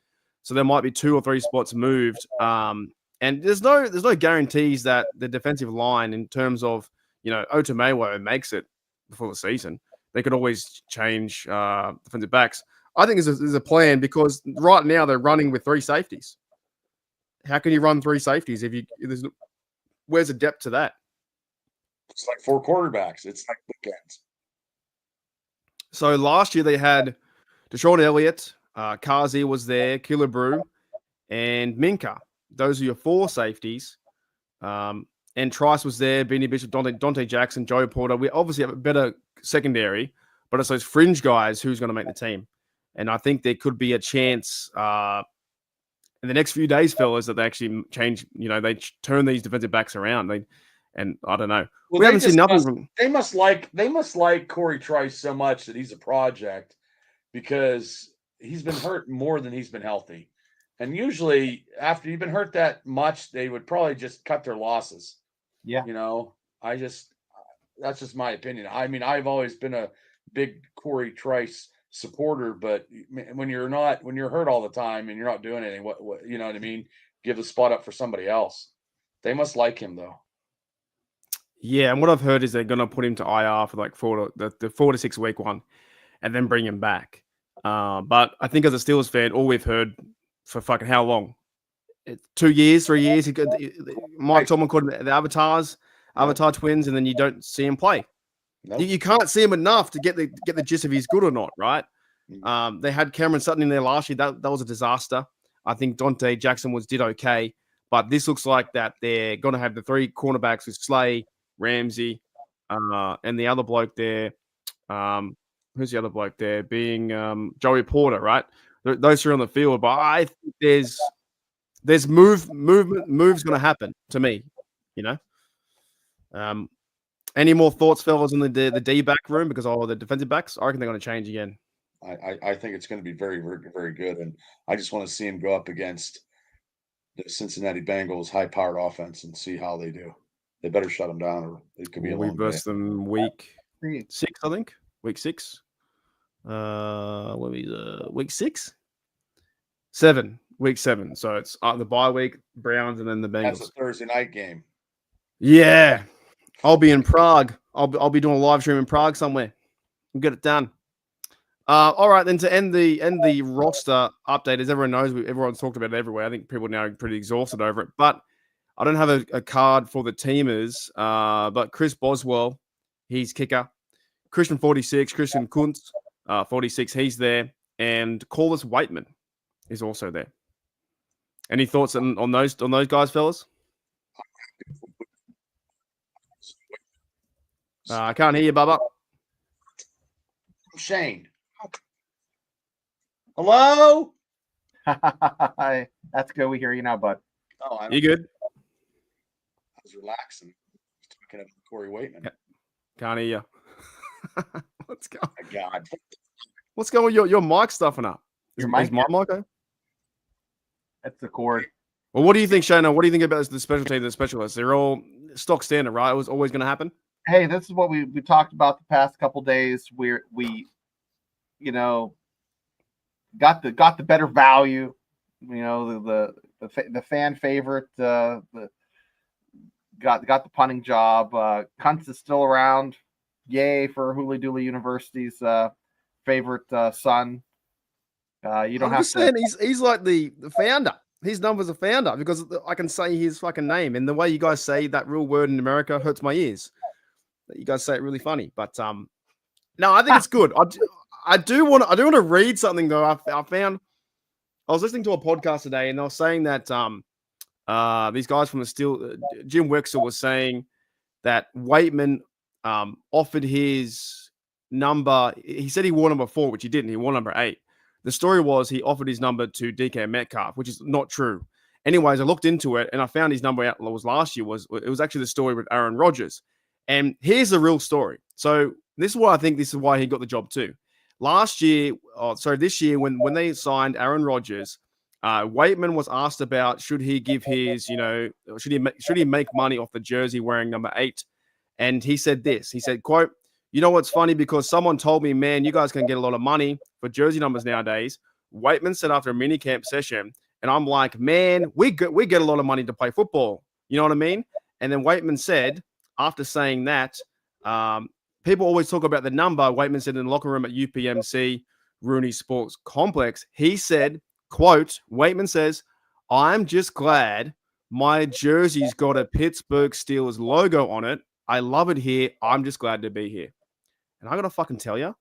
S3: So there might be 2 or 3 spots moved. And there's no guarantees that the defensive line, in terms of, Otomewo makes it before the season. They could always change defensive backs. I think there's a plan, because right now they're running with 3 safeties. How can you run 3 safeties where's the depth to that?
S2: It's like 4 quarterbacks. It's like bookends.
S3: So last year they had Deshaun Elliott, Kazi was there, Killebrew, and Minka. Those are your 4 safeties. And Trice was there, Beanie Bishop, Dante Jackson, Joey Porter. We obviously have a better secondary, but it's those fringe guys who's going to make the team. And I think there could be a chance in the next few days, fellas, that they actually change, they turn these defensive backs around. And I don't know.
S2: Well,
S3: we haven't seen nothing from.
S2: They must like Corey Trice so much that he's a project, because he's been hurt more than he's been healthy. And usually after you've been hurt that much, they would probably just cut their losses.
S1: Yeah.
S2: That's just my opinion. I mean, I've always been a big Corey Trice supporter, but when you're hurt all the time and you're not doing anything, what you know what I mean? Give the spot up for somebody else. They must like him though.
S3: Yeah, and what I've heard is they're going to put him to IR for like the 4 to 6 week one, and then bring him back. But I think as a Steelers fan, all we've heard for fucking how long? 2 years, 3 years. Mike Tomlin called them the Avatar twins, and then you don't see him play.
S2: Nope.
S3: You can't see him enough to get the gist if he's good or not, right? They had Cameron Sutton in there last year. That was a disaster. I think Dante Jackson did okay, but this looks like that they're going to have the 3 cornerbacks with Slay, Ramsey, and the other bloke there. Who's the other bloke there? Being Joey Porter, right? Those 3 on the field, but I think there's moves going to happen to me, Any more thoughts, fellas, on the D back room? Because all the defensive backs, I reckon they're going to change again.
S2: I think it's going to be very, very, very good, and I just want to see him go up against the Cincinnati Bengals high-powered offense and see how they do. They better shut them down, or it could be a long day.
S3: We versus them week 6, I think. Week 6. Week 6? 7. Week 7. So it's the bye week, Browns, and then the Bengals.
S2: That's a Thursday night game.
S3: Yeah. I'll be in Prague. I'll be doing a live stream in Prague somewhere. We'll get it done. All right, then to end the roster update, as everyone knows, everyone's talked about it everywhere. I think people now are pretty exhausted over it. But I don't have a card for the teamers. But Chris Boswell, he's kicker. Christian 46, Christian Kuntz, 46, he's there. And Corliss Waitman is also there. Any thoughts on those guys, fellas? I can't hear you, Bubba.
S2: Shane. Hello?
S1: That's good. We hear you now, bud.
S2: Oh,
S3: you good?
S2: I was relaxing. Just talking about Corey Waitman.
S3: Can't hear you. What's going?
S2: Oh my God.
S3: What's going on? Your mic stuffing up. Is my mic okay?
S1: That's the cord.
S3: Well, what do you think, Shana? What do you think about the special team, the specialists? They're all stock standard, right? It was always going to happen.
S1: Hey, this is what we talked about the past couple days. We got the better value. The fan favorite. Got the punting job. Kuntz is still around. Yay for Hooly Dooly University's favorite son. You don't have to.
S3: He's like the founder. His number's a founder because I can say his fucking name, and the way you guys say that real word in America hurts my ears. You guys say it really funny, but no, I think it's good. I do want to read something though. I was listening to a podcast today, and they were saying that these guys from the Steel, Jim Wexler was saying that Waitman offered his number. He said he wore number 4, which he didn't. He wore number 8. The story was he offered his number to DK Metcalf, which is not true. Anyways, I looked into it and I found his number out was last year. It was actually the story with Aaron Rodgers. And here's the real story. So this is why I think this is why he got the job too. This year, when they signed Aaron Rodgers, Waitman was asked about should he give his, should he make money off the jersey wearing number 8? And he said this. He said, quote, "You know what's funny? Because someone told me, man, you guys can get a lot of money for jersey numbers nowadays." Waitman said after a mini camp session, and I'm like, man, we get a lot of money to play football. You know what I mean? And then Waitman said, after saying that, people always talk about the number. Waitman said in the locker room at UPMC, Rooney Sports Complex, he said, quote, Waitman says, "I'm just glad my jersey's got a Pittsburgh Steelers logo on it. I love it here. I'm just glad to be here." And I got to fucking tell you,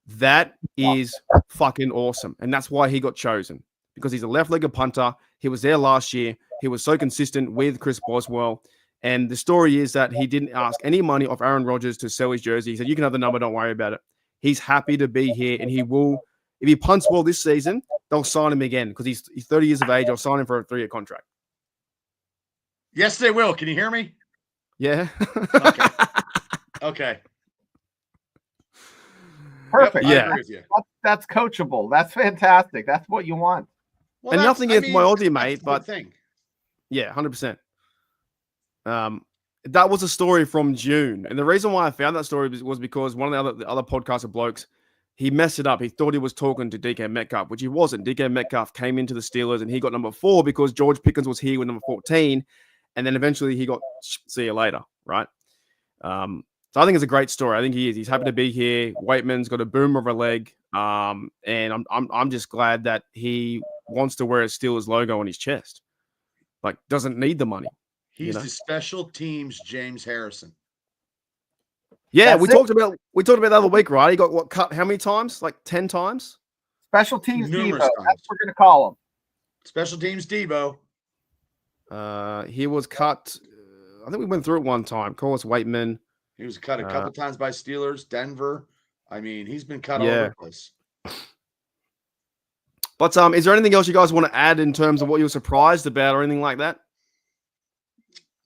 S3: that is fucking awesome. And that's why he got chosen, because he's a left-legged punter. He was there last year. He was so consistent with Chris Boswell. And the story is that he didn't ask any money off Aaron Rodgers to sell his jersey. He said, "You can have the number. Don't worry about it." He's happy to be here, and he will. If he punts well this season, they'll sign him again because he's 30 years of age. They'll sign him for a 3-year contract.
S2: Yes, they will. Can you hear me?
S3: Yeah.
S2: Okay.
S1: Perfect.
S2: Yep, I
S3: Yeah.
S2: agree with you.
S1: That's coachable. That's fantastic. That's what you want.
S2: Well,
S3: And nothing against my Aussie
S2: that's
S3: mate,
S2: the
S3: but
S2: thing.
S3: yeah, 100%. That was a story from June. And the reason why I found that story was because one of the other podcaster blokes, he messed it up. He thought he was talking to DK Metcalf, which he wasn't. DK Metcalf came into the Steelers and he got number 4 because George Pickens was here with number 14. And then eventually he got, see you later, right? So I think it's a great story. I think he is. He's happy to be here. Waitman's got a boomer of a leg. And I'm just glad that he wants to wear a Steelers logo on his chest. Like, doesn't need the money.
S2: He's
S3: know?
S2: the special teams James Harrison.
S3: Yeah,
S1: That's
S3: we
S1: it.
S3: talked about the other week, right? He got cut how many times? Like 10 times?
S1: Special teams
S2: Numerous
S1: Devo.
S2: times.
S1: That's what we're going to call him.
S2: Special teams Debo.
S3: He was cut. I think we went through it one time. Call us Waitman.
S2: He was cut a couple times by Steelers, Denver. I mean, he's been cut all
S3: Yeah.
S2: over the place.
S3: But is there anything else you guys want to add in terms of what you were surprised about or anything like that?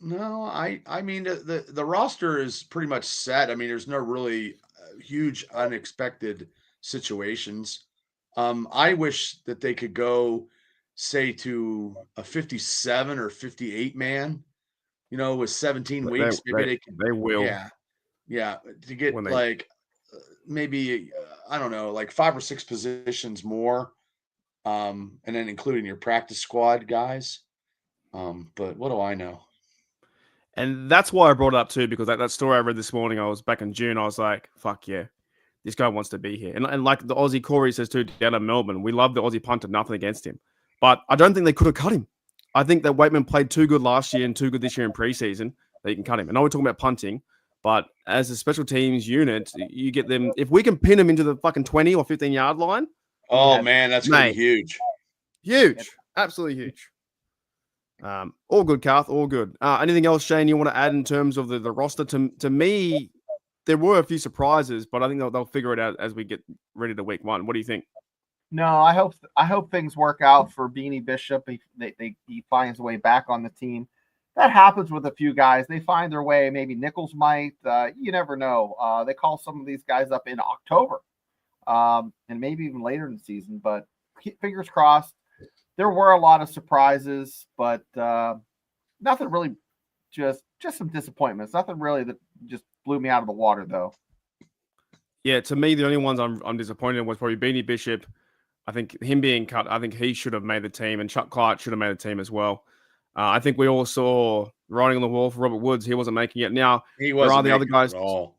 S2: No, I mean the roster is pretty much set. I mean, there's no really huge unexpected situations. I wish that they could go, say, to a 57 or 58 man. With 17 weeks, maybe they could.
S3: They will.
S2: Yeah, to get
S3: When they-
S2: like maybe I don't know, like 5 or 6 positions more, and then including your practice squad guys. But what do I know?
S3: And that's why I brought it up too, because that story I read this morning, I was back in June. I was like, fuck yeah, this guy wants to be here. And like the Aussie Corey says too, down in Melbourne, we love the Aussie punter, nothing against him. But I don't think they could have cut him. I think that Waitman played too good last year and too good this year in preseason that you can cut him. I know we're talking about punting, but as a special teams unit, you get them. If we can pin him into the fucking 20 or 15-yard line.
S2: Oh,
S1: Yeah.
S2: man, that's going to be huge.
S3: Huge. Absolutely huge. All good, Karth. All good. Anything else, Shane, you want to add in terms of the roster? To me, there were a few surprises, but I think they'll figure it out as we get ready to week 1. What do you think?
S1: No, I hope things work out for Beanie Bishop. He finds a way back on the team. That happens with a few guys. They find their way. Maybe Nichols might. You never know. They call some of these guys up in October, and maybe even later in the season. But fingers crossed. There were a lot of surprises, but nothing really. Just some disappointments. Nothing really that just blew me out of the water, though.
S3: Yeah, to me, the only ones I'm disappointed in was probably Beanie Bishop. I think him being cut, I think he should have made the team, and Chuck Clark should have made the team as well. I think we all saw writing on the wall for Robert Woods. He wasn't making it. Now,
S2: He
S3: there are
S2: wasn't
S3: the other
S2: making it
S3: guys.
S2: at all.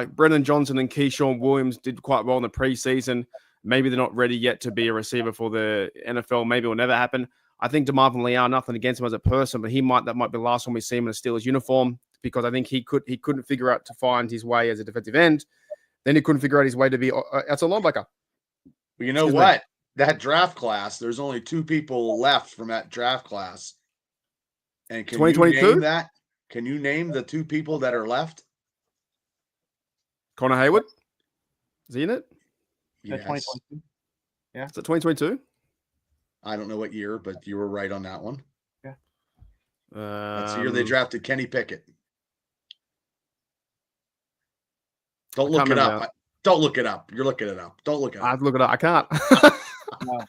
S3: Brendan Johnson and Keyshawn Williams did quite well in the preseason. Maybe they're not ready yet to be a receiver for the NFL. Maybe it will never happen. I think DeMarvin Leal, nothing against him as a person, but that might be the last time we see him in a Steelers uniform, because I think he couldn't figure out to find his way as a defensive end. Then he couldn't figure out his way to be as a linebacker.
S2: Well, you know what? That draft class, there's only 2 people left from that draft class And can
S3: 2022?
S2: you name that? Can you name the two people that are left?
S3: Connor Hayward? Is he in it?
S1: Yeah,
S2: Yes.
S1: 2022.
S3: Is it 2022?
S2: I don't know what year, but you were right on that one. That's the year they
S3: Um,
S2: drafted Kenny Pickett. Don't
S3: I
S2: look
S3: can't
S2: it
S3: remember
S2: up. Don't look it up. You're looking it up. Don't look it
S3: I have
S2: up.
S3: to look it up. I can't.
S1: No.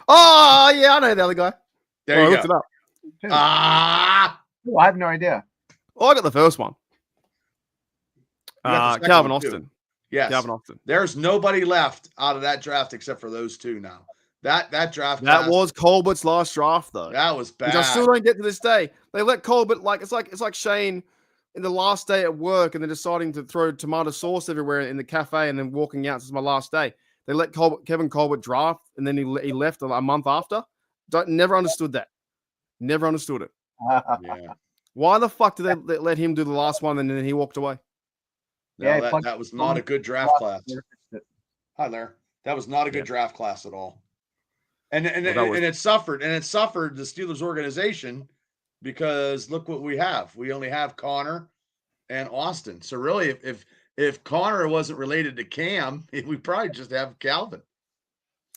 S3: Oh, yeah, I know the other guy.
S2: There
S3: I
S2: you
S3: looked
S2: go.
S3: it up.
S1: Who?
S2: Ah,
S1: Oh, I have no idea.
S3: Oh, I got the first one.
S2: You got the second
S3: Calvin
S2: one, too.
S3: Austin.
S2: yes.
S3: Calvin Austin.
S2: There's nobody left out of that draft except for those two now. That draft
S3: That
S2: class,
S3: was Colbert's last draft, though.
S2: that was bad.
S3: Which I still don't get to this day. They let Colbert it's like Shane in the last day at work and then deciding to throw tomato sauce everywhere in the cafe and then walking out. This is my last day. They let Kevin Colbert draft and then he left a month after. Never understood that. Never understood it.
S2: Yeah.
S3: Why the fuck did they let him do the last one and then he walked away?
S2: No,
S1: Yeah,
S2: that was not a good draft class. Hi there. That was not a good draft class at all. And it suffered the Steelers organization because look what we have. We only have Connor and Austin. So really, if Connor wasn't related to Cam, we probably just have Calvin.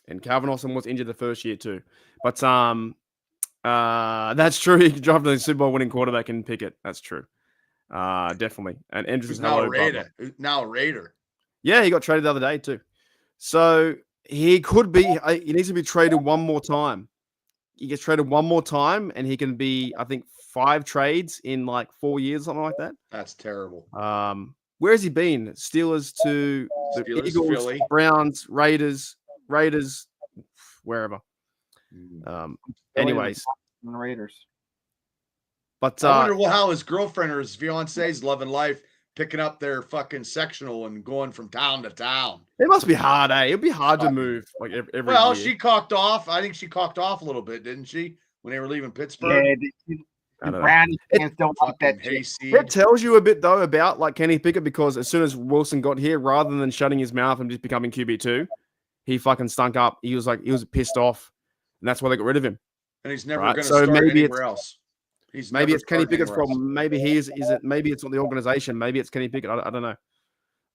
S3: And Calvin Austin was injured the first year too. But that's true. He drafted the Super Bowl winning quarterback in Pickett. That's true. Definitely. And Andrews
S2: He's
S3: is
S2: now a Raider.
S3: Yeah, he got traded the other day too. So he could be. He needs to be traded one more time. He gets traded one more time, and he can be, I think, 5 trades in like 4 years, something like that.
S2: That's terrible.
S3: Where has he been? Steelers to the
S2: Steelers,
S3: Eagles,
S2: Philly.
S3: Browns, Raiders, wherever. Anyways,
S1: Raiders.
S3: but
S2: I wonder how his girlfriend or his fiance's loving life, picking up their fucking sectional and going from town to town.
S3: it must be hard, eh? It'd be hard to move like every
S2: Well,
S3: year.
S2: she cocked off. I think she cocked off a little bit, didn't she, when they were leaving Pittsburgh?
S1: Yeah,
S3: I don't know.
S1: Brownie fans don't like
S2: Fucking
S1: that shit.
S2: hayseed.
S3: It tells you a bit though about like Kenny Pickett because as soon as Wilson got here, rather than shutting his mouth and just becoming QB2, he fucking stunk up. He was pissed off, and that's why they got rid of him.
S2: And he's never
S3: Right,
S2: going to
S3: so
S2: start
S3: maybe
S2: anywhere else.
S3: Maybe it's Kenny Pickett's problem. Maybe he is it? Maybe it's not the organization. Maybe it's Kenny Pickett. I don't know.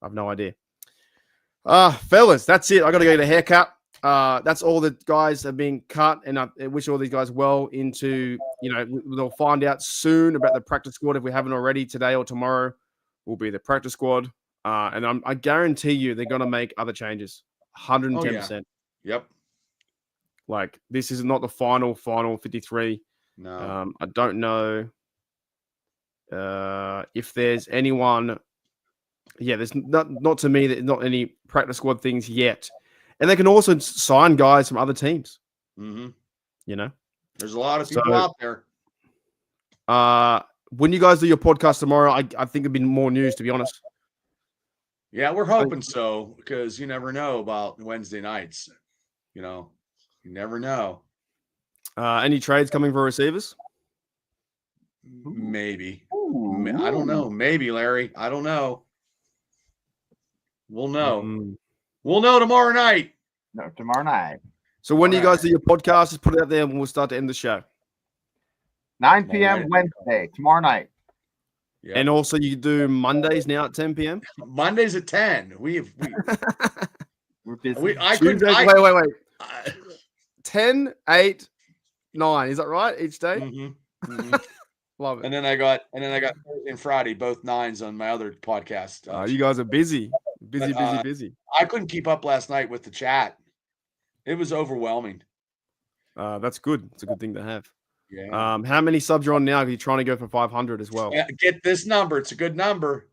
S3: I have no idea. Fellas, that's it. I got to go get a haircut. That's all the guys have been cut, and I wish all these guys well into, they'll find out soon about the practice squad. If we haven't already, today or tomorrow will be the practice squad. And I guarantee you they're going to make other changes. 110%.
S2: Yep.
S3: Like, this is not the final 53.
S2: No.
S3: I don't know if there's anyone. Yeah, there's not to me, there's not any practice squad things yet. And they can also sign guys from other teams.
S2: Mm-hmm.
S3: There's
S2: a lot of people out there.
S3: When you guys do your podcast tomorrow, I think it'd be more news, to be honest.
S2: Yeah, we're hoping so, because you never know about Wednesday nights. You never know.
S3: Any trades coming for receivers?
S2: Maybe. I don't know. Maybe, Larry. I don't know. We'll know.
S3: Mm-hmm.
S2: We'll know tomorrow night.
S1: No, tomorrow night.
S3: So when you guys do your podcast, just put it out there and we'll start to end the show.
S1: 9 p.m. Wednesday, tomorrow night.
S2: Yep.
S3: And also you do Mondays now at 10 p.m.?
S2: Mondays at 10. We're busy.
S3: Wait. 10, 8, 9. Is that right? Each day?
S2: Mm-hmm. Mm-hmm.
S3: Love it.
S2: And then I got Thursday and Friday, both 9s on my other podcast.
S3: You guys are busy. Busy.
S2: I couldn't keep up last night with the chat. It was overwhelming.
S3: That's good. It's a good thing to have.
S2: Yeah.
S3: How many subs are on now? Are you trying to go for 500 as well?
S2: Get this number. It's a good number.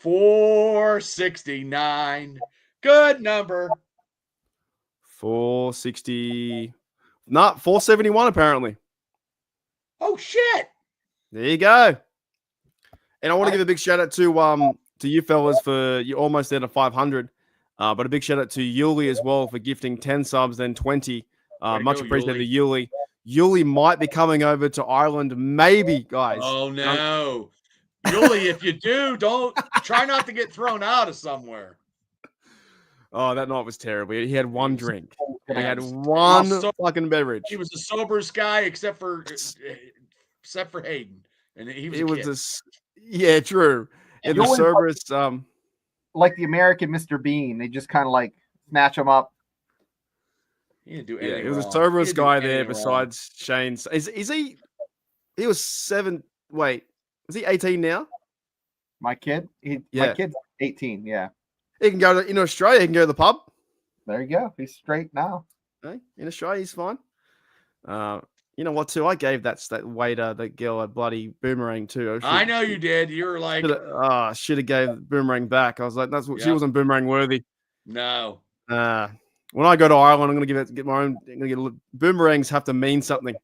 S2: 469. Good number.
S3: 460. Not 471 apparently.
S2: Oh shit.
S3: There you go. And I want to give a big shout out to you fellas for you're almost there to 500. But a big shout out to Yuli as well for gifting 10 subs, then 20. Much appreciated to Yuli. Yuli might be coming over to Ireland, maybe, guys.
S2: Oh no. Yuli, if you do, don't try not to get thrown out of somewhere.
S3: Oh, that night was terrible. He had one drink. He had one fucking beverage.
S2: He was the soberest guy except for except for Hayden, and he was.
S3: It
S2: a
S3: was
S2: kid.
S3: this. Yeah, true. And the
S1: always
S3: Cerberus,
S1: like the American Mr. Bean. They just kind of like snatch him up.
S2: He didn't do
S3: yeah,
S2: anything
S3: it was
S2: wrong.
S3: a Cerberus
S2: He didn't do
S3: guy there
S2: anything wrong.
S3: besides Shane's. Is he? He was 7. Wait, is he 18 now?
S1: My kid, my
S3: Yeah.
S1: kid's 18. Yeah,
S3: He can go in Australia. He can go to the pub.
S1: there you go. He's straight now.
S3: Hey, in Australia, he's fine. You know what? Too, I gave that waiter, that girl, a bloody boomerang too.
S2: I know you did. You were like,
S3: should have gave the boomerang back. I was like, that's what she
S2: Yep.
S3: wasn't boomerang worthy.
S2: no.
S3: When I go to Ireland, I'm gonna get my own. I'm gonna get boomerangs have to mean something.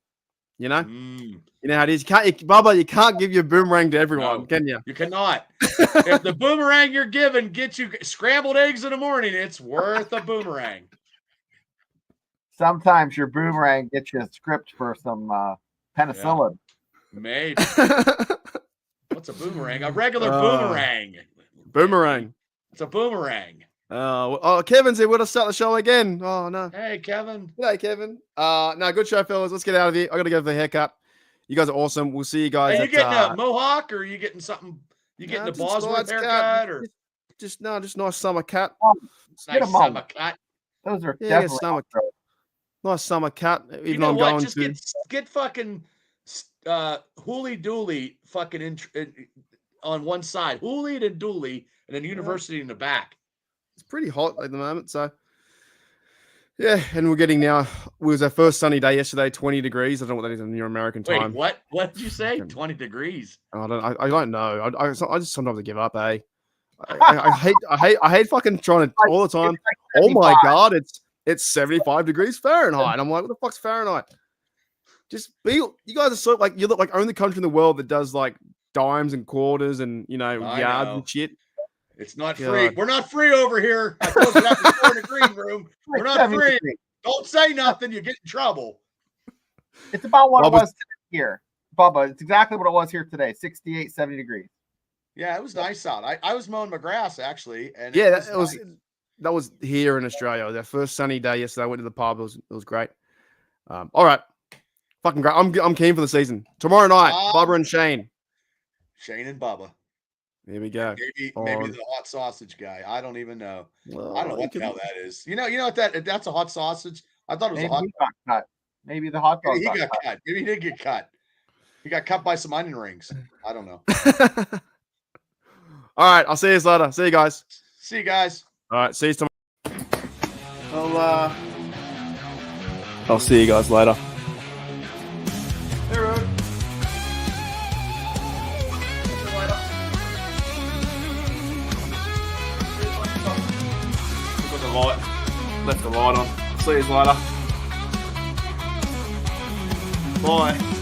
S3: You know,
S2: Mm,
S3: you know how it is. Bubba, you can't give your boomerang to everyone,
S2: No.
S3: can you?
S2: you cannot. If the boomerang you're given gets you scrambled eggs in the morning, it's worth a boomerang.
S1: Sometimes your boomerang gets you a script for some penicillin.
S2: Maybe. What's a boomerang? A regular boomerang.
S3: Boomerang.
S2: It's a boomerang.
S3: Kevin's here. We're gonna start the show again. Oh no.
S2: Hey, Kevin.
S3: Hey, Kevin. No, good show, fellas. Let's get out of here. I gotta go for the haircut. You guys are awesome. We'll see you guys.
S2: Are you getting a mohawk, or are you getting something? You getting a Bosworth haircut, or
S3: just nice summer cut.
S1: Get
S2: nice
S1: a moment.
S2: summer cut?
S1: Those are
S3: Yeah,
S1: definitely
S3: summer nice summer cut. Even
S2: You
S3: though
S2: know
S3: I'm
S2: what?
S3: going
S2: Just
S3: to
S2: get fucking hooly dooly fucking on one side, hooly and dooly, and then university in the back.
S3: It's pretty hot at the moment, so yeah. And we're getting now. It was our first sunny day yesterday, 20 degrees. I don't know what that is in your American time.
S2: Wait, what did you say? 20 degrees.
S3: I don't know. I just sometimes give up. I hate fucking trying to all the time. Oh my god, it's 75 degrees Fahrenheit. I'm like, what the fuck's Fahrenheit? Just be. You guys are so like you're like only country in the world that does like dimes and quarters and yards and shit.
S2: It's not free. We're not free over here. I told you that before in the green room. We're not free. Don't say nothing. You get in trouble.
S1: It's about what it was here. Bubba, it's exactly what it was here today. 68, 70 degrees.
S2: Yeah, it was nice out. I was mowing my grass actually. And
S3: that was here in Australia. Their first sunny day yesterday. I went to the pub. It was great. All right. Fucking great. I'm keen for the season. Tomorrow night, Bubba and Shane.
S2: Shane and Bubba.
S3: Here we go.
S2: Maybe the hot sausage guy. I don't even know.
S3: Well,
S2: I don't know what the hell that is. You know what that's a hot sausage. I thought it was a hot
S1: dog cut. Maybe the hot dog.
S2: Maybe he got cut. Maybe he did get cut. He got cut by some onion rings. I don't know.
S3: All right, I'll see you later. See you guys.
S2: See you guys.
S3: All right, see you tomorrow. I'll see you guys later.
S1: Hey, Rod.
S3: Left the light on. See you later. Bye.